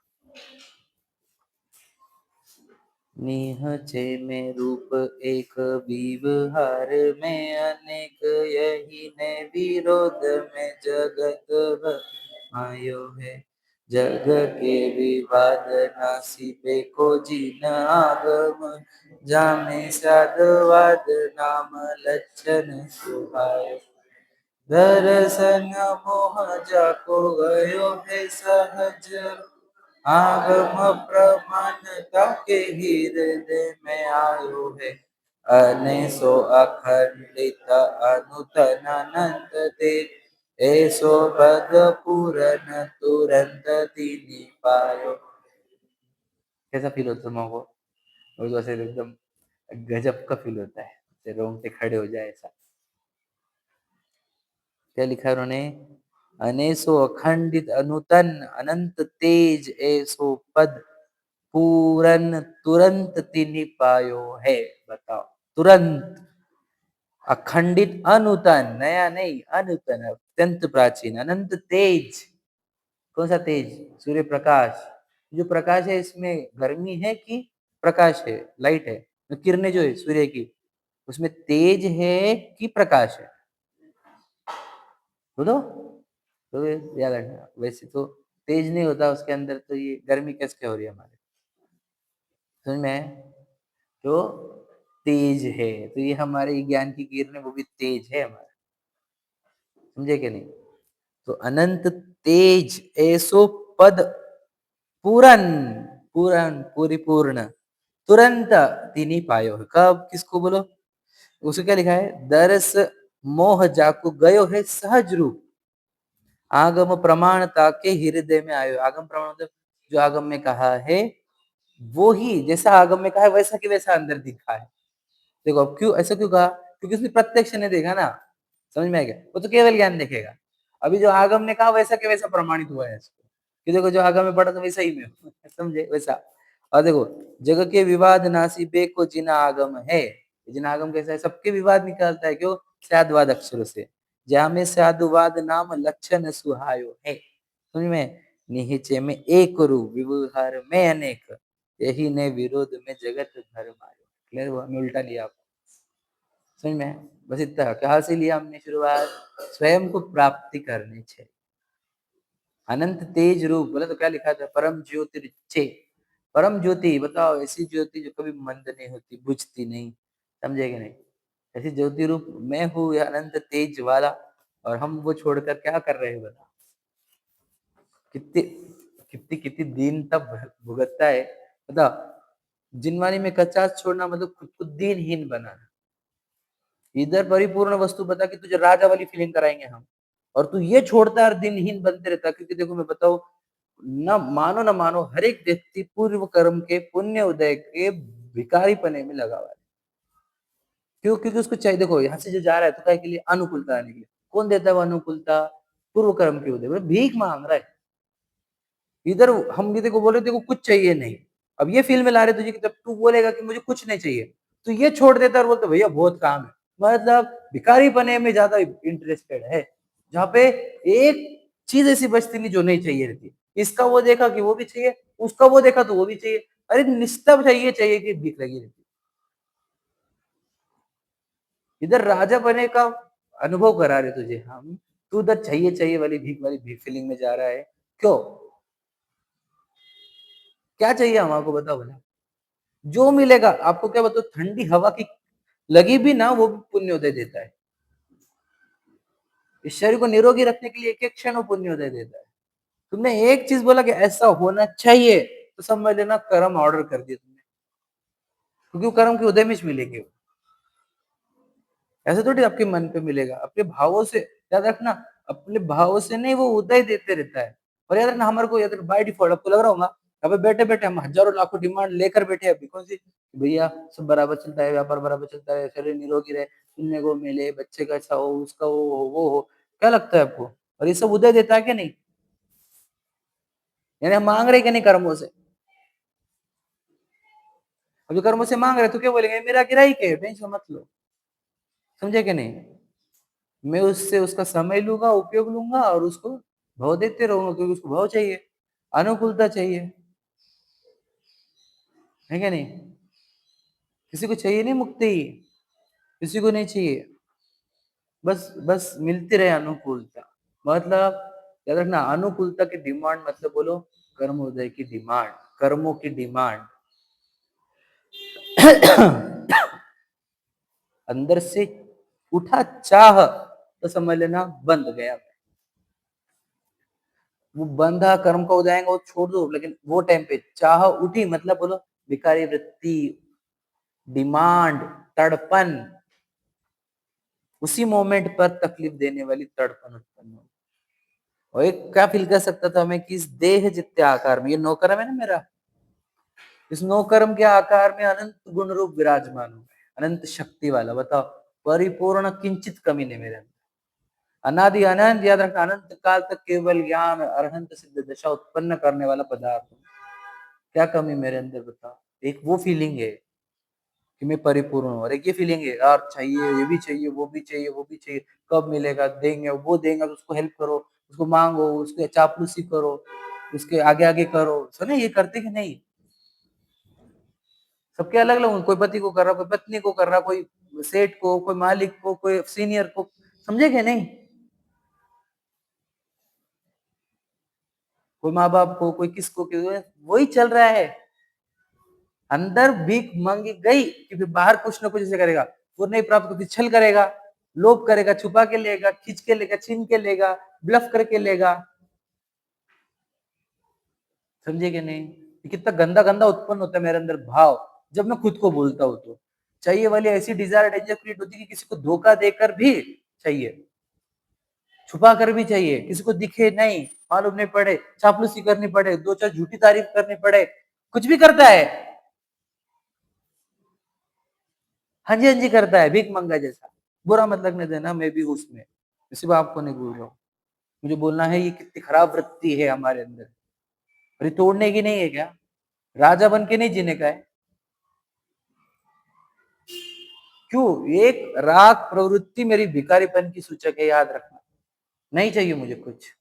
निहचे में रूप एक विवहार में अनेक, यही ने विरोध में जगत आयो है। जग के विवाद नासिबे को जिन आगम, जामे साधुवाद नाम लक्षण सुहायो। दर्शन मोह जाको गयो है सहज, आगम प्रमाणता के हृदय में आयो है। अनेसो अखंडित अनूतन अनंत तेज, ऐसो पद पूरन तुरंत तिनि पायो। कैसा फील होता है तुम को? और तो ऐसे एकदम गजब का फील होता है, ऐसे रोंगटे खड़े हो जाए ऐसा। क्या लिखा है उन्होंने? अनेसो अखंडित अनूतन अनंत तेज, ऐसो पद पूरन तुरंत तिनि पायो है। बताओ, तुरंत, अखंडित, अनूतन, नया नहीं, अनूतन, अत्यंत प्राचीन, अनंत तेज। कौन सा तेज? सूर्य प्रकाश। जो प्रकाश है इसमें गर्मी है कि प्रकाश है, लाइट है? तो किरणें जो है सूर्य की, उसमें तेज है कि प्रकाश है? बोलो। तो याद रखना, वैसे तो तेज नहीं होता उसके अंदर, तो ये गर्मी कैसे हो रही है हमारे? समझ में आया? तो तेज है, तो ये हमारे ज्ञान की किरण है, वो भी तेज है हमारा। समझे कि नहीं? तो अनंत तेज, ऐसो पद पूरन, पूरन परिपूर्ण, तुरंत तिनि पायो है। कब? किसको बोलो? उसको क्या लिखा है? दरस मोह जाको गयो है सहज रूप, आगम प्रमाणता के हृदय में आयो। आगम प्रमाण मतलब जो आगम में कहा है वो ही, जैसा आगम में कहा है वैसा कि वैसा अंदर दिखा है। देखो अब क्यों ऐसा क्यों कहा? क्योंकि उसने प्रत्यक्ष ने देखा ना। समझ में आ गया? वो तो केवल ज्ञान देखेगा। अभी जो आगम ने कहा वैसा के वैसा प्रमाणित हुआ है इसको, कि देखो जो आगम में पढ़ा था वैसा ही में समझे वैसा। और देखो, जग के विवाद नासी बे को जिना आगम है। जिना आगम कैसा है? सबके विवाद निकालता है। क्यों? स्यादवाद अक्षरों से। जहाँ में स्यादवाद नाम लक्षण सुहायो है। समझ में? निहिचे में एक रूप, विवहार में अनेक, यही ने विरोध में जगत धर्म आयो। क्लियर हुआ? मैं उल्टा लिया आपको। समझ में आया? बस इतना। कहाँ से लिया हमने शुरुआत? स्वयं को प्राप्ति करनी चाहिए। अनंत तेज रूप बोला तो क्या लिखा था? परम ज्योतिर्चे, परम ज्योति बताओ, ऐसी ज्योति जो कभी मंद नहीं होती, बुझती नहीं, समझे कि नहीं? ऐसी ज्योति रूप मैं हूँ, ये अनंत तेज वाला, और हम वो छोड़कर क्या कर रहे हैं बताओ? कितनी कितनी कितनी दीनता भुगतता है बताओ। जिनवानी में कचास छोड़ना मतलब खुद को दीनहीन बनाना। इधर परिपूर्ण वस्तु बता के तुझे राजा वाली फीलिंग कराएंगे हम, और तू ये छोड़ता है और दिनहीन बनते रहता है। क्योंकि देखो मैं बताऊं, न मानो हर एक व्यक्ति पूर्व कर्म के पुण्य उदय के भिखारी पने में लगा हुआ है। क्यों? क्योंकि उसको चाहिए, देखो यहाँ से जो जा रहा है तो क्या के लिए? अनुकूलता आने के लिए। कौन देता है वो अनुकूलता? पूर्व कर्म के उदय, भीख मांग रहा है। इधर हम भी देखो बोल रहे देखो कुछ चाहिए नहीं, अब ये फील में ला रहे तुझे कि जब तू बोलेगा कि मुझे कुछ नहीं चाहिए, तो ये छोड़ देता और बोलते भैया बहुत काम है। मतलब भिखारी बने में ज्यादा इंटरेस्टेड है, जहाँ पे एक चीज ऐसी बचती नहीं जो नहीं चाहिए रहती। इसका वो देखा कि वो भी चाहिए, उसका वो देखा तो वो भी चाहिए। अरे निस्तब चाहिए चाहिए कि भीख लगी रहती। इधर राजा बने का अनुभव करा रहे तुझे हम, तू उधर चाहिए चाहिए वाली भीख फीलिंग में जा रहा है। क्यों? क्या चाहिए हमको बताओ भला? जो मिलेगा आपको, क्या बताओ, ठंडी हवा की लगी भी ना वो भी पुण्योदय देता है। इस शरीर को निरोगी रखने के लिए एक एक क्षण वो पुण्योदय देता है। तुमने एक चीज बोला कि ऐसा होना चाहिए, तो समझ लेना कर्म ऑर्डर कर दिया तुमने, क्योंकि वो कर्म के उदय में मिलेंगे। ऐसे थोड़ी आपके मन पे मिलेगा, अपने भावों से। याद रखना, अपने भावों से नहीं, वो उदय देते रहता है। और याद रखना, हमारे को याद रखना बाय डिफॉल्ट आपको लग रहा होगा अबे बैठे बैठे हम हजारों लाखों डिमांड लेकर बैठे हैं, बिकॉज भैया सब बराबर चलता है, व्यापार बराबर चलता है, शरीर निरोगी रहे, सुनने को मिले, बच्चे का अच्छा हो, उसका वो हो। क्या लगता है आपको? और ये सब उदय देता है क्या नहीं? यानी हम मांग रहे कि नहीं कर्मों से? अब जो कर्मों से मांग रहे तो क्या बोलेंगे? मेरा गिराई के टेंशन मत लो, समझे कि नहीं? मैं उससे उसका समय लूंगा, उपयोग लूंगा, और उसको भाव देते रहूंगा, क्योंकि उसको भाव चाहिए, अनुकूलता चाहिए, है क्या नहीं? किसी को चाहिए नहीं मुक्ति, किसी को नहीं चाहिए। बस बस मिलती रहे अनुकूलता। मतलब याद रखना, अनुकूलता की डिमांड मतलब बोलो कर्मोदय की डिमांड, कर्मों की डिमांड। अंदर से उठा चाह तो समझ लेना बंद गया। वो बंधा कर्म का हो जाएगा वो छोड़ दो, लेकिन वो टाइम पे चाह उठी मतलब बोलो विकारी वृत्ति, डिमांड, तड़पन, उसी मोमेंट पर तकलीफ देने वाली तड़पन उत्पन्न हो। और एक क्या फील कर सकता था मैं कि इस देह जितने आकार में, ये नौकरम है ना मेरा, इस नौकरम के आकार में अनंत गुण रूप विराजमान हूं, अनंत शक्ति वाला। बताओ, परिपूर्ण किंचित कमी नहीं मेरे अंदर। अनादि अनंत, याद रखना, अनंत काल तक केवल ज्ञान अरहंत सिद्ध दशा उत्पन्न करने वाला पदार्थ। क्या कमी मेरे अंदर बताओ? एक वो फीलिंग है कि मैं परिपूर्ण हूँ, और एक ये फीलिंग है यार चाहिए, ये भी चाहिए, वो भी चाहिए, वो भी चाहिए, कब मिलेगा? देंगे, वो देंगे तो उसको हेल्प करो, उसको मांगो, उसके चापलूसी करो, उसके आगे आगे करो। सुने ये करते कि नहीं? सबके अलग अलग, कोई पति को कर रहा, कोई पत्नी को कर रहा, कोई सेठ को, कोई मालिक को, कोई सीनियर को, समझे कि नहीं? कोई माँ बाप को, कोई किसको, वही चल रहा है। अंदर भीख मांगी गई कि फिर बाहर कुछ ना कुछ ऐसे करेगा, वो नहीं प्राप्त होती छल करेगा, लोभ करेगा, छुपा के लेगा, खींच के लेगा, छीन के लेगा, ब्लफ करके लेगा। समझे कि नहीं? ये कितना गंदा गंदा उत्पन्न होता है मेरे अंदर भाव, जब मैं खुद को बोलता हूँ तो। चाहिए वाली ऐसी डिजायर डेंजर क्रिएट होती है कि किसी को धोखा देकर भी चाहिए, छुपा कर भी चाहिए, किसी को दिखे नहीं, मालूम नहीं पड़े, चापलूसी करनी पड़े, दो चार झूठी तारीफ करनी पड़े, कुछ भी करता है। हाँ जी हाँ जी करता है, भीख मंगा जैसा। बुरा मत लगने देना, मैं भी हूं उसमें, सिर्फ आपको नहीं बोल रहा हूँ। मुझे बोलना है ये कितनी खराब वृत्ति है हमारे अंदर, और ये तोड़ने की नहीं है क्या? राजा बन के नहीं जीने का है। क्यों? एक राग प्रवृत्ति मेरी भिखारीपन की सूचक है, याद रखना। नहीं चाहिए मुझे कुछ,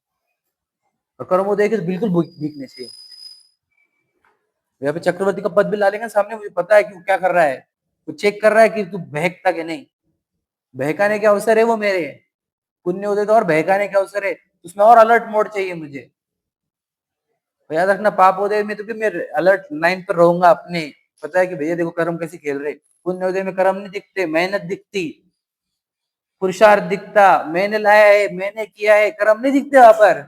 और कर्मोदय के बिल्कुल भीख नहीं चाहिए। यहाँ पे चक्रवर्ती का पद भी ला लेंगे सामने, मुझे पता है कि वो क्या कर रहा है, वो चेक कर रहा है कि तू बहकता कि नहीं। बहकाने के अवसर है वो मेरे, पुण्य उदय तो और बहकाने के अवसर है, उसमें और अलर्ट मोड चाहिए मुझे। तो याद रखना पापोदय में तो भी मैं अलर्ट लाइन पर रहूंगा अपने। पता है कि भैया देखो कर्म कैसे खेल रहे। पुण्योदय में कर्म नहीं दिखते, मेहनत दिखती, पुरुषार्थ दिखता, मैंने लाया है, मैंने किया है, कर्म नहीं दिखते वहां पर।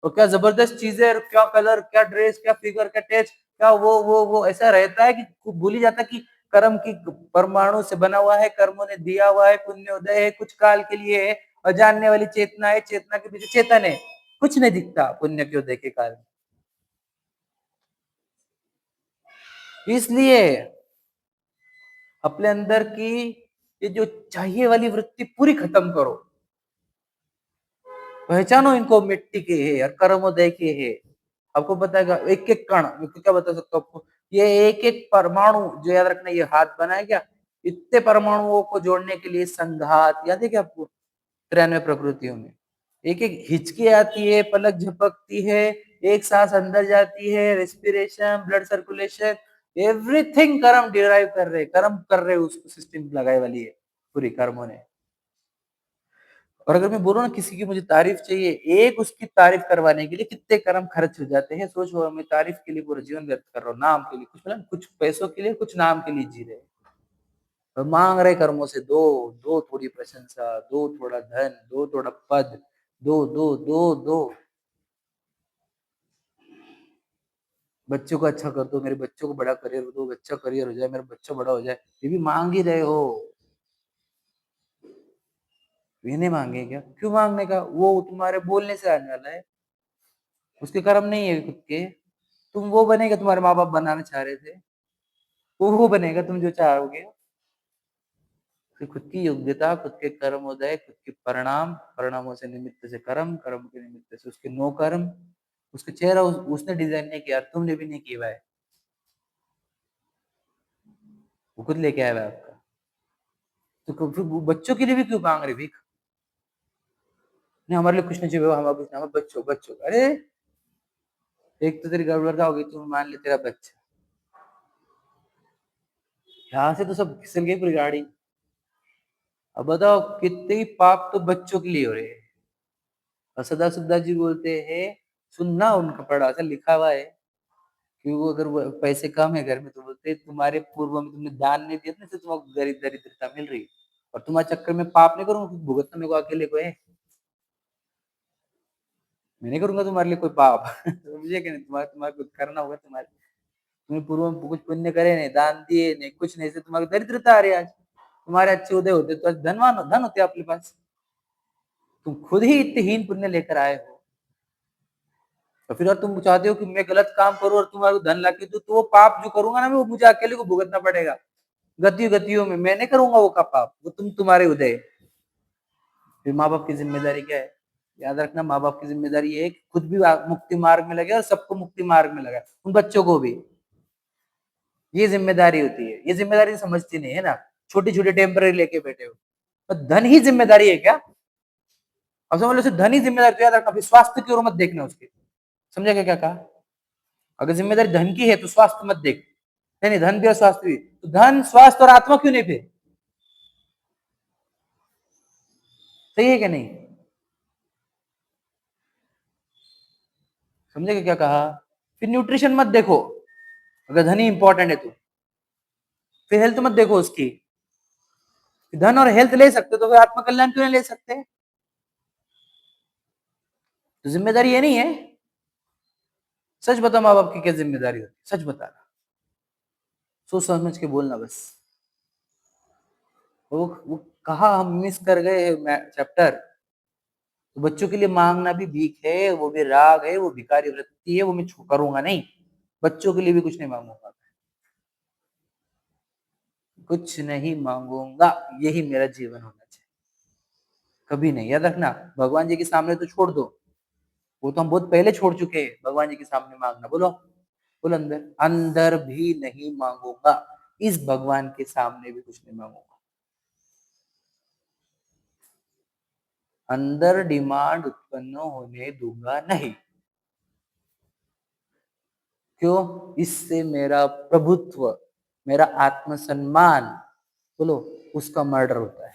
और क्या जबरदस्त चीजें, क्या कलर, क्या ड्रेस, क्या फिगर, क्या टेस्ट, क्या वो ऐसा रहता है कि भूल ही जाता कि कर्म की परमाणु से बना हुआ है, कर्मों ने दिया हुआ है, पुण्योदय है, कुछ काल के लिए है, और जानने वाली चेतना है, चेतना के पीछे चेतन है। कुछ नहीं दिखता पुण्य के उदय के काल में। इसलिए अपने अंदर की ये जो चाहिए वाली वृत्ति पूरी खत्म करो। पहचानो इनको मिट्टी के है और कर्मोदय के है। आपको पता है एक एक कण, मैं क्या बता सकता हूँ आपको, ये एक एक परमाणु जो याद रखना, ये हाथ बनाया क्या, इतने परमाणुओं को जोड़ने के लिए संघात याद है क्या आपको, 93 प्रकृतियों में एक एक हिचकी आती है, पलक झपकती है, एक सांस अंदर जाती है, रेस्पिरेशन, ब्लड सर्कुलेशन, एवरीथिंग कर्म डिराइव कर रहे, कर्म कर रहे, उसको सिस्टम लगाए वाली है पूरी कर्मों ने। और अगर मैं बोलूँ ना किसी की मुझे तारीफ चाहिए, एक उसकी तारीफ करवाने के लिए कितने कर्म खर्च हो जाते हैं, सोचो। मैं तारीफ के लिए पूरा जीवन व्यर्थ कर रहा हूँ, नाम के लिए, कुछ मतलब कुछ पैसों के लिए, कुछ नाम के लिए जी रहे, और मांग रहे कर्मों से, दो दो थोड़ी प्रशंसा, दो थोड़ा धन, दो थोड़ा पद, दो दो दो दो। बच्चों को अच्छा कर दो, मेरे बच्चों को बड़ा करियर दो, अच्छा करियर हो जाए, मेरा बच्चा बड़ा हो जाए, ये भी मांग ही रहे हो। ये नहीं मांगे क्या, क्यों मांगने का, वो तुम्हारे बोलने से आने वाला है, उसके कर्म नहीं है खुद के। तुम वो बनेगा तुम्हारे माँ बाप बनाना चाह रहे थे, वो बनेगा तुम जो चाहोगे। तो खुद की योग्यता, खुद के कर्मोदय, खुद के परिणाम, परिणामों से निमित्त से कर्म, कर्म के निमित्त से उसके नो कर्म। उसका चेहरा उसने डिजाइन नहीं किया, तुमने भी नहीं किया है, वो खुद लेके आया है आपका। तो फिर बच्चों के लिए भी क्यों मांग रहे भीख, नहीं हमारे लिए कुछ नहीं चाहिए, हमारे कुछ नहीं, हमारे बच्चों बच्चों, अरे एक तो तेरी गड़बड़ का होगी, तुम मान ले तेरा बच्चा, यहाँ से तो सब फिसल गई पूरी गाड़ी। अब बताओ कितने ही पाप तो बच्चों के लिए हो रहे हैं। और सदा सुद्धा जी बोलते हैं, सुनना उनका पढ़ा सा लिखा हुआ है कि वो अगर वो पैसे कम है घर में तो बोलते हैं, तुम्हारे पूर्व में तुमने दान नहीं दिया था, इसलिए तुमको गरीब दरिद्रता मिल रही है, और तुम्हारे चक्कर में पाप नहीं करूंगा, भुगतना मेरे को अकेले को है, मैं नहीं करूंगा तुम्हारे लिए कोई पाप। समझे कि नहीं, तुम्हारे तुम्हारे कुछ करना होगा, तुम्हारे तुमने पूर्व में कुछ पुण्य करे नहीं, दान दिए नहीं, कुछ नहीं, से तुम्हारी दरिद्रता आ रही है आज। तुम्हारे अच्छे उदय होते तो आज धन होते आपके पास। तुम खुद ही इतने हीन पुण्य लेकर आए हो, तो फिर और तुम चाहते हो कि मैं गलत काम करूं और तुम्हारे को धन लाके दूं, तो वो पाप जो करूंगा ना मैं, वो मुझे अकेले को भुगतना पड़ेगा, गतियों गतियों में मैं नहीं करूंगा वो का पाप, वो तुम्हारे उदय। फिर माँ बाप की जिम्मेदारी क्या है, याद रखना, माँ बाप की जिम्मेदारी ये है कि खुद भी मुक्ति मार्ग में लगे और सबको मुक्ति मार्ग में लगा, उन बच्चों को भी ये जिम्मेदारी होती है। ये जिम्मेदारी समझती नहीं है ना, छोटी छोटी टेम्पररी लेके बैठे हो। तो धन ही जिम्मेदारी है क्या, अब समझ लो धन ही जिम्मेदारी, तो याद रखना फिर स्वास्थ्य की ओर मत देखना उसके। समझा क्या क्या कहा, अगर जिम्मेदारी धन की है तो स्वास्थ्य मत देख, नहीं नहीं धन भी और स्वास्थ्य भी, तो धन स्वास्थ्य और आत्मा क्यों नहीं फिर, सही है क्या नहीं, समझे क्या कहा। फिर न्यूट्रिशन मत देखो, अगर धन ही इंपॉर्टेंट है तो फिर हेल्थ मत देखो उसकी। धन और हेल्थ ले सकते तो फिर आत्मकल्याण क्यों नहीं ले सकते, तो जिम्मेदारी ये नहीं है। सच बता माँ बाप की क्या जिम्मेदारी होती है, सच बता, सोच समझ के बोलना बस। वो कहा हम मिस कर गए चैप्टर, तो बच्चों के लिए मांगना भी भीख है, वो भी राग है, वो भिखारी वृत्ति है, वो मैं करूंगा नहीं, बच्चों के लिए भी कुछ नहीं मांगूंगा, कुछ नहीं मांगूंगा, यही मेरा जीवन होना चाहिए, कभी नहीं। याद रखना भगवान जी के सामने तो छोड़ दो, वो तो हम बहुत पहले छोड़ चुके हैं, भगवान जी के सामने मांगना, बोलो बोलो, अंदर अंदर भी नहीं मांगूंगा, इस भगवान के सामने भी कुछ नहीं मांगूंगा, अंदर डिमांड उत्पन्न होने दूंगा नहीं। क्यों, इससे मेरा प्रभुत्व, मेरा आत्मसम्मान, बोलो, उसका मर्डर होता है,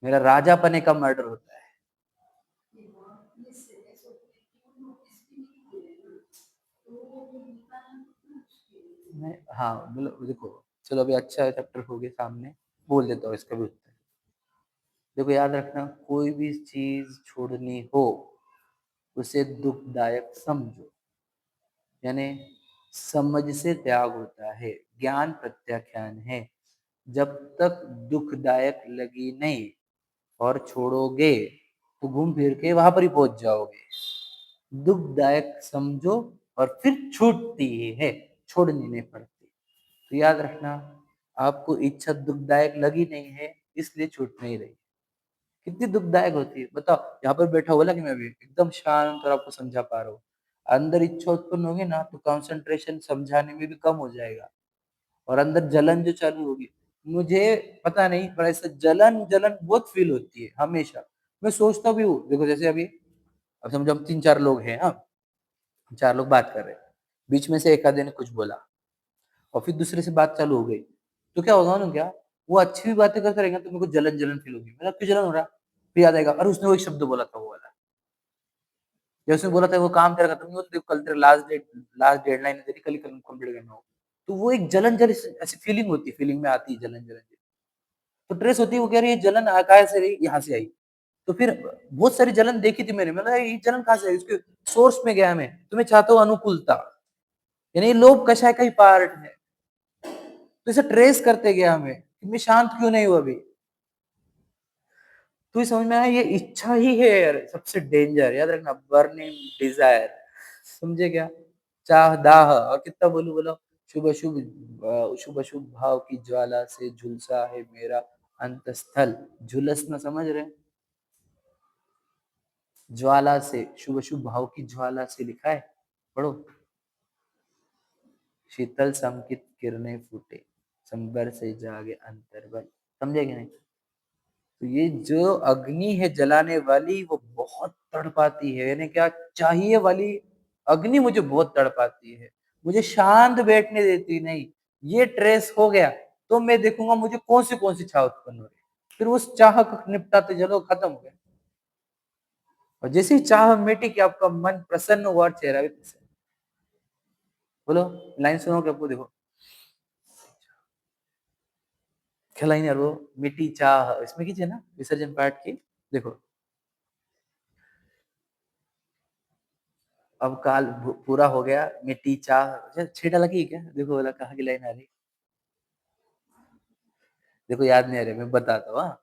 मेरा राजा पने का मर्डर होता है। मैं हाँ, मतलब देखो, चलो अभी अच्छा चैप्टर हो गया सामने, बोल देता हूँ इसका भी उत्तर। देखो याद रखना, कोई भी चीज़ छोड़नी हो, उसे दुःखदायक समझो। यानी समझ से त्याग होता है, ज्ञान प्रत्याख्यान है। जब तक दुःखदायक लगी नहीं और छोड़ोगे, तो घूम फिर के वहां पर ही पहुंच जाओगे। दुःखदायक समझो और फिर छूटती है, छोड़नी नहीं पड़ती। तो याद रखना, आपको इच्छा दुःखदायक लगी नहीं है, इसलिए छूट नहीं रही। कितनी दुःखदायक होती है बताओ। यहाँ पर बैठा हुआ ना कि मैं भी एकदम शांत और आपको समझा पा रहा हूँ, अंदर इच्छा उत्पन्न होगी ना, तो कंसंट्रेशन समझाने में भी कम हो जाएगा और अंदर जलन जो चालू होगी। मुझे पता नहीं, पर ऐसा जलन जलन बहुत फील होती है हमेशा। मैं सोचता भी हूँ, देखो जैसे अभी, अब समझो हम 3-4 लोग हैं, हाँ, 4 लोग बात कर रहे हैं, बीच में से एक आधे ने कुछ बोला और फिर दूसरे से बात चालू हो गई, तो क्या होगा ना, क्या वो अच्छी भी बातें करते रहेंगे तो मेरे को जलन जलन फील होगी, मतलब क्यों जलन हो रहा, फिर याद आएगा अरे उसने वो एक शब्द बोला था वो वाला, या उसने बोला था वो काम तेरा खत्म नहीं हुआ, तो देखो कल तेरा लास्ट डेडलाइन है तेरी, कल ही कंप्लीट करना हो। तो वो एक जलन जलन ऐसी फीलिंग होती है, फीलिंग में आती है जलन जलन, तो ट्रेस होती है, वो कह रही है जलन कहाँ से रही, यहाँ से आई। तो फिर बहुत सारी जलन देखी थी मैंने, मतलब ये जलन कहाँ से आई, उसके सोर्स में गया मैं, तो मैं चाहता हूँ अनुकूलता, यानी ये लोभ कषाय का ही पार्ट है। तो इसे ट्रेस करते गया हमें कि मैं शांत क्यों नहीं हूँ अभी। तो ये समझ में आया, ये इच्छा ही है यार सबसे डेंजर, याद रखना, बर्निंग डिजायर, समझे क्या, चाह दाह, और कितना बोलू बोलो, शुभ शुभ शुभ शुभ भाव की ज्वाला से झुलसा है मेरा अंतस्थल। झुलसना समझ रहे हैं? ज्वाला से, शुभ शुभ भाव की ज्वाला से लिखा है, पढ़ो। शीतल समकित किरणें फूटे, संबर से जागे अंतर्बल। समझे कि नहीं? तो ये जो अग्नि है जलाने वाली, वो बहुत तड़पाती है, यानी क्या चाहिए वाली अग्नि मुझे बहुत तड़पाती है, मुझे शांत बैठने देती नहीं। ये ट्रेस हो गया तो मैं देखूंगा मुझे कौन सी चाह उत्पन्न हो रही है, फिर उस चाह को निपटाते चलो, खत्म हो गया। और जैसे ही चाह मिटी कि आपका मन प्रसन्न हुआ और चेहरा भी प्रसन्न। बोलो, लाइन सुनो कि आपको, देखो क्या लाइन है वो, मिटी चाह, इसमें कीजिए ना विसर्जन पाठ की, देखो। अब काल पूरा हो गया, मिट्टी चाह, अच्छा छेड़ा लगी क्या, देखो बोला कहाँ की लाइन आ रही, देखो याद नहीं आ रही, मैं बताता हूँ, हाँ,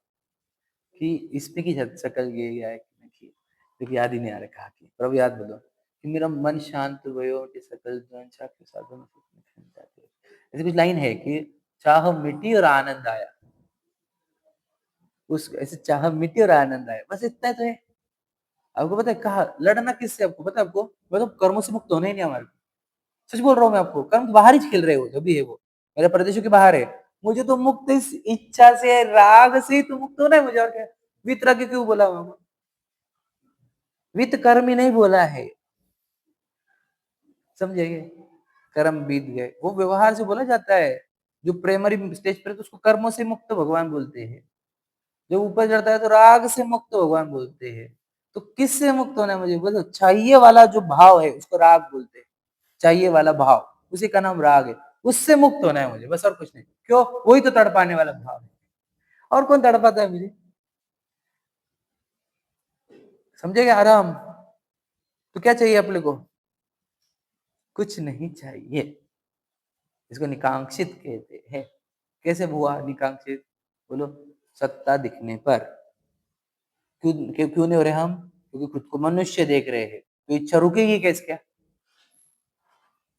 कि इसमें की शकल ये है कि देखो याद ही नहीं आ रहा कहाँ की, पर अब याद बोलो कि मेरा मन शांत भयो कि सकल ज्ञान के साधन में खिल जाते हैं। ऐसी कुछ लाइन है कि चाह मिटी और आनंद आया, उस ऐसे चाह मिटी और आनंद आया, बस इतना तो है। आपको पता है कहा लड़ना किससे, आपको पता है, आपको मतलब कर्मों से मुक्त होना ही नहीं हमारे। सच बोल रहा हूँ मैं आपको, कर्म तो बाहर ही खेल रहे हो, जो भी है वो मेरे प्रदेशों के बाहर है। मुझे तो मुक्त इस इच्छा से, राग से ही तो मुक्त होना है मुझे, और क्या। वितराग क्यों बोला हुआ, वित कर्म ही नहीं बोला है, समझिए, कर्म बीत गए, वो व्यवहार से बोला जाता है। जो प्राइमरी स्टेज पर तो उसको कर्मों से मुक्त भगवान बोलते हैं, जब ऊपर चढ़ता है तो राग से मुक्त भगवान बोलते हैं। तो किससे मुक्त होना है मुझे बोलो, चाहिए वाला जो भाव है उसको राग बोलते हैं, चाहिए वाला भाव, उसी का नाम राग है, उससे मुक्त होना है मुझे, बस और कुछ नहीं। क्यों? वही तो तड़पाने वाला भाव है, और कौन तड़पाता है मुझे, समझेगा आराम। तो क्या चाहिए अपने को, कुछ नहीं चाहिए, इसको निकांक्षित कहते हैं। कैसे हुआ निकांक्षित, बोलो, सत्ता दिखने पर। क्यों नहीं हो रहे हम, क्योंकि खुद को मनुष्य देख रहे हैं, तो इच्छा रुकेगी कैसे, क्या,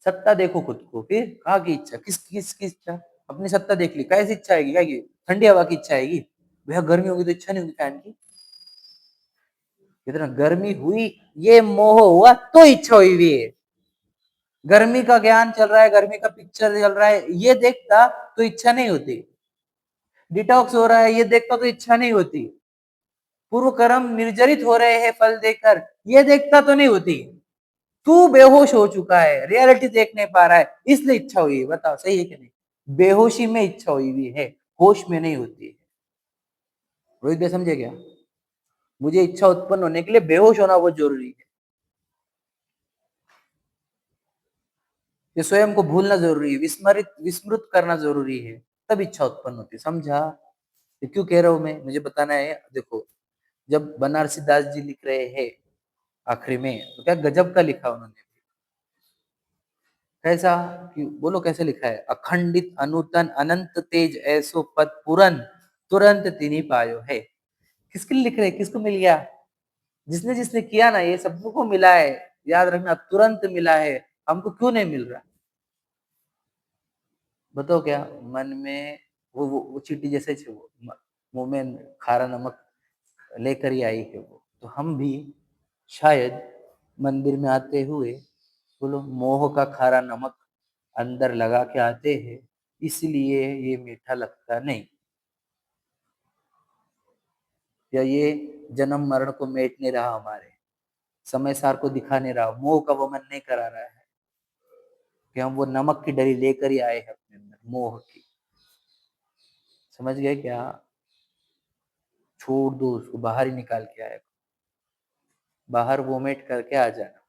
सत्ता देखो खुद को, फिर कहाँ की इच्छा, किस इच्छा, अपनी सत्ता देख ली, कैसी इच्छा आएगी, क्या की ठंडी हवा की इच्छा आएगी, भैया गर्मी होगी तो इच्छा नहीं होगी फैन की, इतना गर्मी हुई, ये मोह हुआ तो इच्छा हुई भी है। गर्मी का ज्ञान चल रहा है, गर्मी का पिक्चर चल रहा है, ये देखता तो इच्छा नहीं होती। डिटॉक्स हो रहा है, ये देखता तो इच्छा नहीं होती। पूर्व कर्म निर्जरित हो रहे हैं फल देकर, ये देखता तो नहीं होती। तू बेहोश हो चुका है, रियलिटी देख नहीं पा रहा है, इसलिए इच्छा हुई है, बताओ सही है कि नहीं। बेहोशी में इच्छा हुई भी है, होश में नहीं होती है। रोहित भाई समझे क्या, मुझे इच्छा उत्पन्न होने के लिए बेहोश होना बहुत जरूरी है। ये स्वयं को भूलना जरूरी है, विस्मृत करना जरूरी है, तब इच्छा उत्पन्न होती है। समझा? ये क्यों कह रहा हूं मैं, मुझे बताना है। देखो, जब बनारसी दास जी लिख रहे हैं आखिरी में, तो क्या गजब का लिखा उन्होंने। कैसा? कि बोलो कैसे लिखा है? अखंडित अनूतन अनंत तेज ऐसो पद पुरन तुरंत तिन्ही पायो है। किसके लिए लिख रहे हैं? किसको मिल गया? जिसने जिसने किया ना, ये सबको मिला है। याद रखना, तुरंत मिला है। हमको क्यों नहीं मिल रहा? बताओ क्या? मन में वो चींटी जैसे वो मुंह में खारा नमक लेकर ही आई है वो। तो हम भी शायद मंदिर में आते हुए, बोलो, मोह का खारा नमक अंदर लगा के आते हैं, इसलिए ये मीठा लगता नहीं, या ये जन्म मरण को मेट नहीं रहा, हमारे समय सार को दिखा नहीं रहा, मोह का वमन नहीं करा रहा है, कि हम वो नमक की डली लेकर ही आए हैं अपने अंदर, मोह की। समझ गए क्या? छोड़ दो उसको, बाहर ही निकाल के आए, बाहर वोमिट करके आ जाना,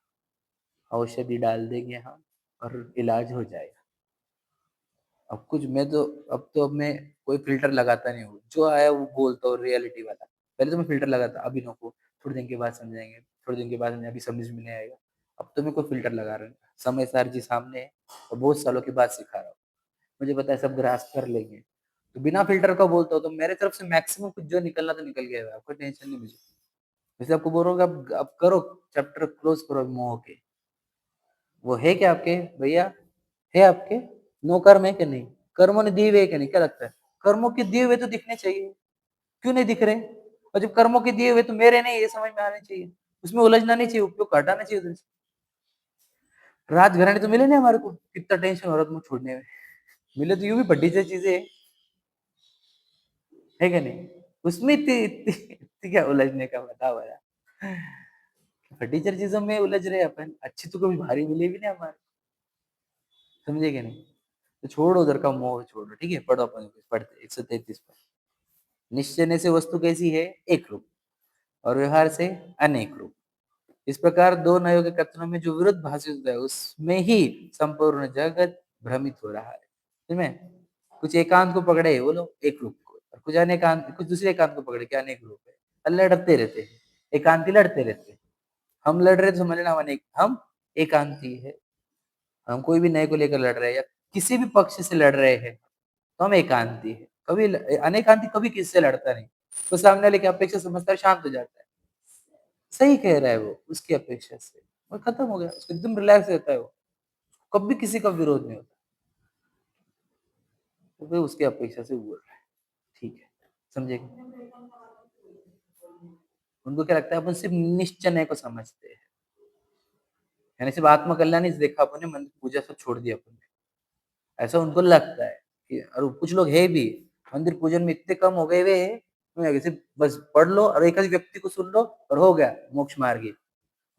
औषधि डाल देंगे हम और इलाज हो जाएगा। अब कुछ मैं तो अब मैं कोई फ़िल्टर लगाता नहीं हूँ। जो आया वो बोलता हूँ रियलिटी वाला। पहले तो मैं फ़िल्टर लगाता, अभी नको, थोड़ी दिन के बाद समझाएँगे, थोड़ी दिन के बाद समझाएँगे, अभी समझ में नहीं आएगा। अब तो मैं कोई फ़िल्टर लगा रहा हूँ। समय सर जी सामने है और बहुत सालों के बाद सिखा रहा हूँ। मुझे पता है सब ग्रास्प कर लेंगे। तो बिना फ़िल्टर का बोलता हूँ, तो मेरे तरफ से मैक्सिमम कुछ जो निकलना तो निकल गया है, कोई टेंशन नहीं मुझे। वैसे आपको बोल रहा हूँ कि अब करो, चैप्टर क्लोज़ करो मोह के। वो है क्या आपके भैया? है आपके? नो कर्म है कि नहीं? कर्मों ने दिए हुए है कि नहीं? क्या लगता है? कर्मों के दिए हुए तो दिखने चाहिए, क्यों नहीं दिख रहे? और जब कर्मों के दिए हुए तो मेरे नहीं, ये समझ में आना चाहिए, उसमें उलझना नहीं चाहिए, उपयोग हटाना चाहिए उधर से। राजघराने तो मिले नहीं हमारे को, कितना टेंशन हो रहा था छोड़ने में। मिले तो यूं भी बड्डी सी चीजें है कि नहीं? उसमें इतनी इतनी इतनी क्या उलझने का, बताओ यार। फटीचर चीजों में उलझ रहे हैं अपन, अच्छी तो कभी भारी मिली भी नहीं हमारे। समझे कि नहीं? तो छोड़ो उधर का मोह, छोड़ो, ठीक है? पढ़ो, अपन पढ़ते 133 पर। निश्चय से वस्तु कैसी है? एक रूप, और व्यवहार से अनेक रूप। इस प्रकार दो नयों के कथनों में जो विरुद्ध भाषित होता है, उसमें ही संपूर्ण जगत भ्रमित हो रहा है। समझे? कुछ एकांत को पकड़े, बोलो एक रूप को, और कुछ अनेकांत, कुछ दूसरे एकांत को पकड़े, क्या अनेक रूप है, और लड़ते रहते हैं, एकांती लड़ते रहते हैं। हम लड़ रहे तो समझ लेना हम एकांती है। हम कोई भी नए को लेकर लड़ रहे हैं, या किसी भी पक्ष से लड़ रहे हैं, तो हम एकांती है। कभी अनेकांती कभी किसी से लड़ता नहीं। तो सामने वाले की अपेक्षा समझता है, शांत हो जाता है, सही कह रहा है वो, उसकी अपेक्षा से, और खत्म हो गया, उसको एकदम रिलैक्स रहता है वो, कभी किसी का विरोध नहीं होता। तो भाई उसकी अपेक्षा से बोल रहा है, ठीक है? समझे? उनको क्या लगता है, अपन सिर्फ निश्चय को समझते हैं, यानी सिर्फ आत्मकल्याण ही देखा अपन ने, मंदिर पूजा सब छोड़ दिया अपन ने, ऐसा उनको लगता है। कि और कुछ लोग है भी, मंदिर पूजन में इतने कम हो गए हुए हैं, सिर्फ बस पढ़ लो और एक आध व्यक्ति को सुन लो और हो गया मोक्ष मार्गी।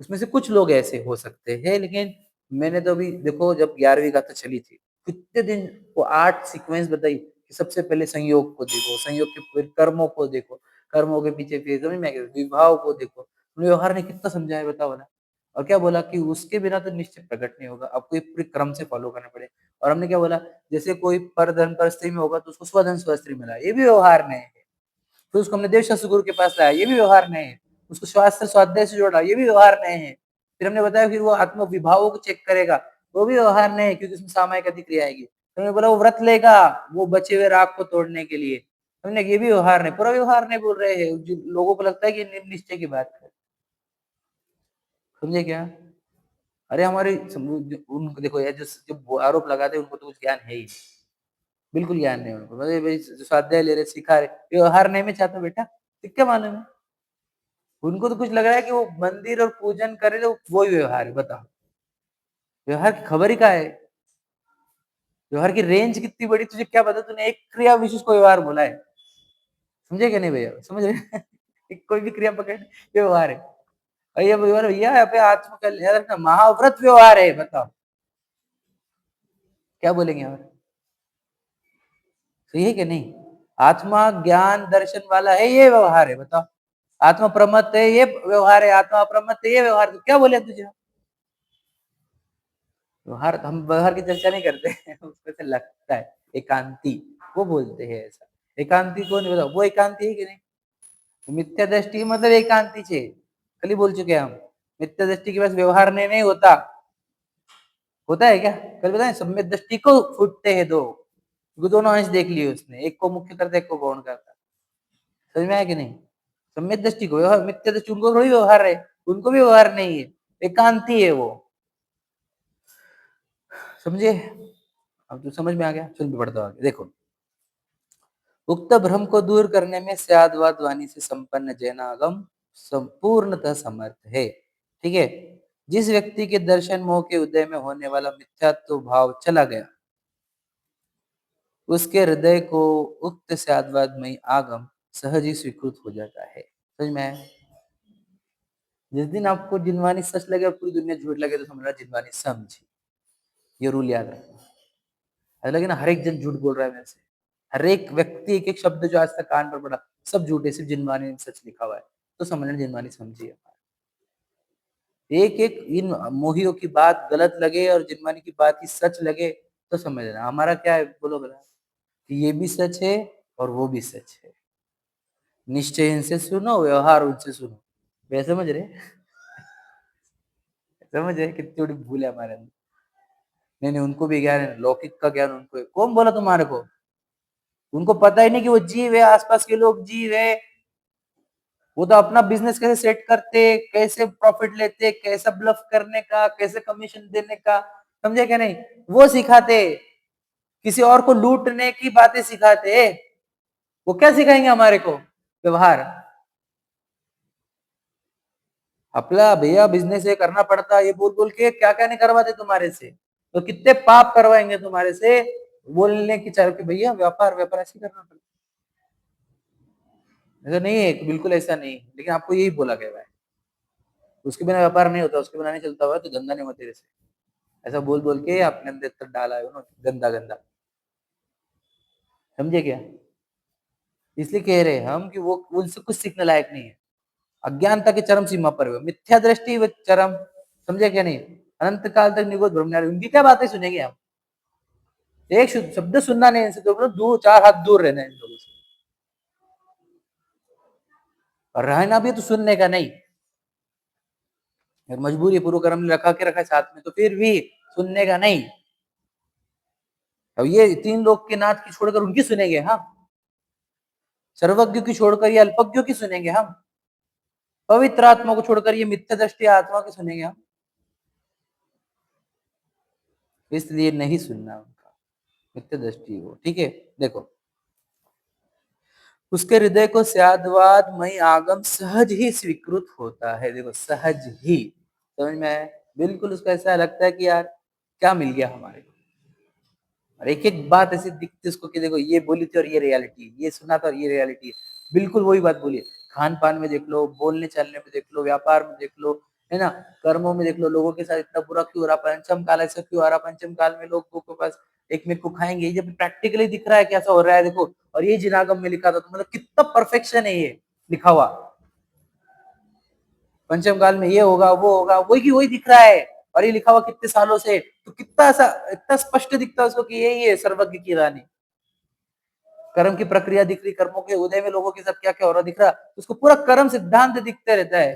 उसमें से कुछ लोग ऐसे हो सकते हैं, लेकिन मैंने तो अभी देखो, जब 11वीं गाथा चली थी, कितने दिन वो 8 सीक्वेंस बताई कि सबसे पहले संयोग को देखो, संयोग के फिर कर्मों को देखो, कर्मों के पीछे फिर समझ में आ गया, विभाव को देखो। व्यवहार ने कितना समझाया, बताओ ना। और क्या बोला कि उसके बिना तो निश्चय प्रकट नहीं होगा, आपको ये पूरे क्रम से फॉलो करना पड़ेगा। और हमने क्या बोला, जैसे कोई परधन पर स्त्री में होगा तो उसको स्वधन स्वस्त्री मिला, ये भी व्यवहार नहीं है। फिर उसको हमने देवशास्त्र गुरु के पास लाया, ये भी व्यवहार नहीं है। उसको स्वास्थ्य स्वाध्याय से जोड़ा, ये भी व्यवहार नहीं है। फिर हमने बताया, फिर वो आत्म विभावों को चेक करेगा, वो भी व्यवहार नहीं है, क्योंकि उसमें सामायिक अधिक्रिया आएगी। तो हमने बोला वो व्रत लेगा, वो बचे हुए राग को तोड़ने के लिए। हमने ये भी व्यवहार नहीं, पूरा व्यवहार नहीं बोल रहे हैं, लोगों को लगता है कि निश्चय की बात है। समझे क्या? अरे हमारे उनको देखो यार, जो आरोप लगाते हैं उनको तो कुछ ज्ञान है ही नहीं, बिल्कुल ज्ञान नहीं उनको। मतलब भाई जो स्वाध्याय ले रहे, सिखा रहे, व्यवहार नहीं में चाहता बेटा, क्या मालूम है? उनको तो कुछ लग रहा है कि वो मंदिर और पूजन करे तो वही व्यवहार है। बताओ, व्यवहार की खबर ही क्या है? व्यवहार की रेंज कितनी बड़ी, तुझे क्या पता? तूने एक क्रिया विशेष को व्यवहार बोला है, समझे क्या नहीं भैया? समझ रहे? कोई भी क्रिया पकड़, ये व्यवहार है। और ये व्यवहार भैया यहाँ पे आत्मकल्याण महाव्रत व्यवहार है। बताओ क्या बोलेंगे और? सही है कि नहीं? आत्मा ज्ञान दर्शन वाला है, ये व्यवहार है। बताओ, आत्मा प्रमत्त है, ये व्यवहार है, आत्मा अप्रमत्त है, ये व्यवहार। तो क्या बोले तुझे? व्यवहार हम व्यवहार की चर्चा नहीं करते हैं उसको ऐसा लगता है एकांती वो बोलते हैं ऐसा एकांती कौन है बताओ वो एकांती है कि नहीं मिथ्या दृष्टि मतलब एकांती छे कल ही बोल चुके हैं हम मिथ्या दृष्टि के पास व्यवहार नहीं होता होता है क्या कल बताए सम्यक दृष्टि को फूटते हैं दो क्योंकि दोनों अंश देख लिए उसने एक को मुख्य करता एक को गौण करता समझ में आया कि नहीं सम्यक दृष्टि को व्यवहार मिथ्या दृष्टि उनको थोड़ी व्यवहार है उनको भी व्यवहार नहीं है एकांती है वो समझे अब तो समझ में आ गया चल भी पढ़ता आगे देखो उक्त भ्रम को दूर करने में स्याद्वाद वाणी से संपन्न जैनागम संपूर्णतः समर्थ है ठीक है जिस व्यक्ति के दर्शन मोह के उदय में होने वाला मिथ्यात्व भाव चला गया उसके हृदय को उक्त स्याद्वादमयी आगम सहज ही स्वीकृत हो जाता है समझ में आया? जिस दिन आपको जिनवानी सच लगे और पूरी दुनिया झूठ लगे तो समझना जिनवानी समझी ये रूल याद रखना ऐसा लगे ना हर एक जन झूठ बोल रहा है मेरे से हर एक व्यक्ति एक एक शब्द जो आज तक कान पर पड़ा सब झूठे सिर्फ जिनवानी में सच लिखा हुआ है तो समझना जिनवानी समझी है एक एक इन मोहियों की बात गलत लगे और जिनवानी की बात ही सच लगे तो समझना हमारा क्या है बोलो भला कि ये भी सच है और वो भी सच है निश्चय इनसे सुनो व्यवहार उनसे सुनो वे समझ रहे समझ रहे कितनी बड़ी भूल है हमारे अंदर नहीं नहीं उनको भी ज्ञान है लौकिक का ज्ञान उनको है कौन बोला तुम्हारे को उनको पता ही नहीं कि वो जीव है आसपास के लोग जीव है वो तो अपना बिजनेस कैसे सेट करते कैसे प्रॉफिट लेते कैसे ब्लफ करने का कैसे कमीशन देने का समझे क्या नहीं वो सिखाते किसी और को लूटने की बातें सिखाते वो क्या सिखाएंगे हमारे को व्यवहार अपना भैया बिजनेस है करना पड़ता है ये बोल बोल के क्या क्या नहीं करवाते तुम्हारे से तो कितने पाप करवाएंगे तुम्हारे से बोलने की चाहे कि भैया व्यापार व्यापार ऐसे करना पड़ता ऐसा नहीं है बिल्कुल ऐसा नहीं लेकिन आपको यही बोला गया है उसके बिना व्यापार नहीं होता उसके बिना नहीं चलता हुआ तो धंधा नहीं होता तेरे से ऐसा बोल बोल के अपने अंदर तक डाला है उन्होंने गंदा गंदा समझे क्या इसलिए कह रहे हैं हम कि वो उनसे कुछ सीखने लायक नहीं है अज्ञानता की चरम सीमा पर हुए मिथ्या दृष्टि व चरम समझे क्या नहीं अनंत काल तक निगोद ब्रह्मचारी उनकी क्या बातें सुनेंगे हम एक शब्द सुनना नहीं इनसे तो दो चार हाथ दूर रहना है इन लोगों से और रहना भी तो सुनने का नहीं अगर मजबूरी पूर्व कर्म ने रखा के रखा साथ में तो फिर भी सुनने का नहीं अब ये तीन लोग के नाथ की छोड़कर उनकी सुनेंगे हम सर्वज्ञ की छोड़कर ये अल्पज्ञों की सुनेंगे हम पवित्र आत्मा को छोड़कर ये मिथ्या दृष्टि आत्मा की सुनेंगे हम इसलिए नहीं सुनना उनका मिथ्या दृष्टि हो ठीक है देखो उसके हृदय को स्याद्वाद मई आगम सहज ही स्वीकृत होता है देखो सहज ही समझ में आया बिल्कुल उसको ऐसा लगता है कि यार क्या मिल गया हमारे को और एक एक बात ऐसी दिखती उसको कि देखो ये बोली थी और ये रियलिटी है ये सुना था और ये रियलिटी है बिल्कुल वही बात बोली खान पान में देख लो बोलने चलने में देख लो व्यापार में देख लो है ना कर्मों में देख लो लोगों के साथ इतना बुरा क्यों हो रहा पंचम काल ऐसा क्यों हो रहा पंचम काल में लोगों के पास एक मेरे को खाएंगे जब प्रैक्टिकली दिख रहा है कैसा हो रहा है देखो और ये जिनागम में लिखा था तो मतलब कितना परफेक्शन है ये लिखा हुआ पंचम काल में ये होगा वो होगा वही की वही दिख रहा है और ये लिखा हुआ कितने सालों से तो कितना ऐसा इतना स्पष्ट दिखता है उसको कि यही है सर्वज्ञ की रानी कर्म की प्रक्रिया दिख रही कर्मों के उदय में लोगों के साथ क्या क्या हो रहा दिख रहा उसको पूरा कर्म सिद्धांत दिखते रहता है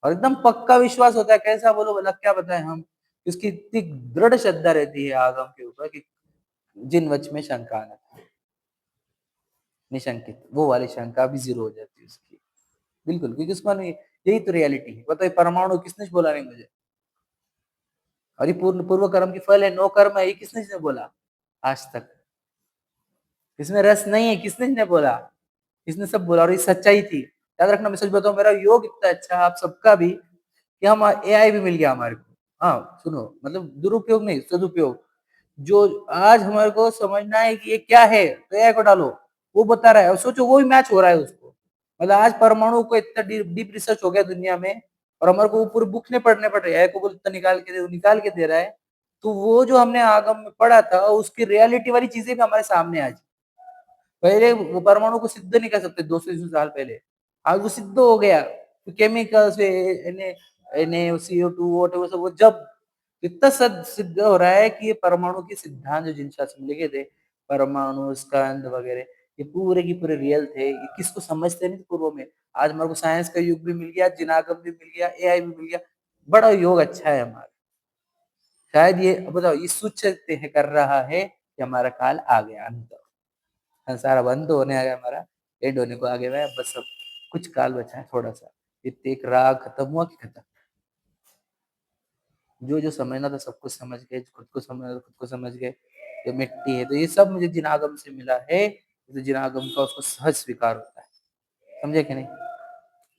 और एकदम पक्का विश्वास होता है कैसा बोलो भला क्या बताएं हम उसकी इतनी दृढ़ श्रद्धा रहती है आगम के ऊपर कि जिन वच में शंका न था निशंकित वो वाली शंका भी जीरो हो जाती है उसकी बिल्कुल क्योंकि उसका नहीं यही तो रियलिटी है बताइए परमाणु किसने बोला नहीं मुझे और ये पूर्ण पूर्व कर्म की फल है नो कर्म है ये किसने बोला आज तक इसमें रस नहीं है किसने ने बोला इसने सब बोला और ये सच्चाई थी याद रखना मैं सच बताऊं मेरा योग इतना अच्छा आप सबका भी कि हम एआई भी मिल गया हमारे को हाँ सुनो मतलब दुरुपयोग नहीं सदुपयोग जो आज हमारे को समझना है कि ये क्या है तो एआई को डालो वो बता रहा है और सोचो वो भी मैच हो रहा है उसको मतलब आज परमाणु को इतना डीप रिसर्च हो गया दुनिया में और हमारे को पूरे बुक नहीं पढ़ने पड़ रहे हैं को बोलता निकाल के दे रहा है तो वो जो हमने आगम में पढ़ा था उसकी रियलिटी वाली चीजें भी हमारे सामने आज पहले वो परमाणु को सिद्ध नहीं कर सकते 200 साल पहले आज वो सिद्ध हो गया तो केमिकल्स सीओ टू वो सब वो जब इतना सिद्ध हो रहा है कि ये परमाणु के सिद्धांत जो जिन शास्त्र में लिखे थे, परमाणु, स्कंद वगैरह, ये पूरे की पूरे रियल थे। ये किसको समझते नहीं थे पूर्व में। आज हमारे को साइंस का युग भी मिल गया, जिनागम भी मिल गया, एआई भी मिल गया। बड़ा योग अच्छा है हमारा। शायद ये बताओ, ये सूचक कर रहा है कि हमारा काल आ गया, अंत। संसार अब अंत होने आ गया, हमारा एंड होने को आ गया है। बस अब कुछ काल बचा है थोड़ा सा। ये एक राग खत्म हुआ कि खत्म। जो जो समझना था सब कुछ समझ गए, खुद को समझना था खुद को समझ गए। ये मिट्टी है तो ये सब मुझे जिनागम से मिला है, तो जिनागम का उसको सहज स्वीकार होता है। समझे कि नहीं।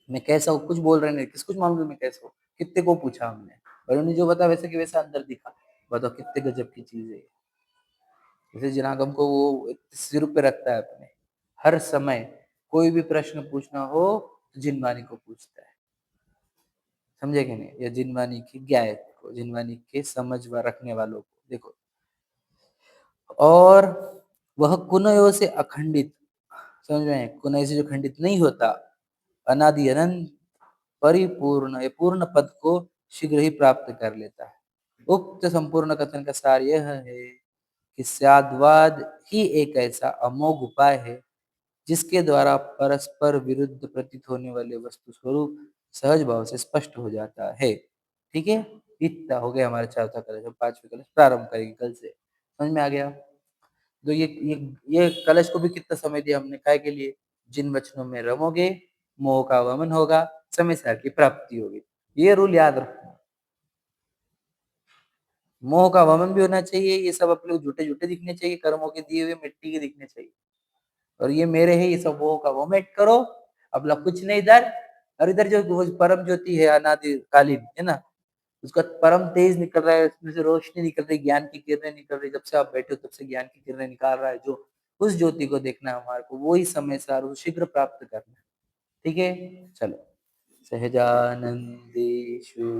मैं कैसा हूँ कुछ बोल रहे नहीं, किस कुछ मालूम मैं कैसा हूँ, कितने को पूछा हमने, और उन्होंने जो बताया वैसे कि वैसा अंदर दिखा। बताओ कितने गजब की चीज है। जैसे जिनागम को वो सिर पे रखता है अपने, हर समय कोई भी प्रश्न पूछना हो तो जिनवानी को पूछता है। समझे कि नहीं। या जिनवानी की गायक को, जिनवानी के समझ रखने वालों को देखो। और वह कुनयों से अखंडित, समझ में, कुनय से जो खंडित नहीं होता, अनादि अनंत परिपूर्ण ये पूर्ण पद को शीघ्र ही प्राप्त कर लेता है। उक्त संपूर्ण कथन का सार यह है कि स्याद्वाद ही एक ऐसा अमोघ उपाय है जिसके द्वारा परस्पर विरुद्ध प्रतीत होने वाले वस्तु स्वरूप सहज भाव से स्पष्ट हो जाता है। ठीक है। इतना हो गया हमारा चौथा कलश। हम पांचवें कलश प्रारंभ करेंगे कल से। समझ में आ गया। तो ये कलश को भी कितना समय दिया हमने, काय के लिए, जिन वचनों में रमोगे मोह का वमन होगा, समय सार की प्राप्ति होगी। ये रूल याद रखना। मोह का वमन भी होना चाहिए, ये सब अपने को झूठे झूठे दिखने चाहिए, कर्मों के दिए हुए मिट्टी के दिखने चाहिए। और ये मेरे है, ये सब मोह का वोमेट करो, अपना कुछ नहीं इधर। और इधर जो वो परम ज्योति है अनादिकालीन है ना, उसका परम तेज निकल रहा है, उसमें से रोशनी निकल रही, ज्ञान की किरणें निकल रही। जब से आप बैठे हो तब से ज्ञान की किरणें निकाल रहा है जो, उस ज्योति को देखना है हमारे को, वही समय सार शीघ्र प्राप्त करना है। ठीक है। चलो। सहजानंदेषु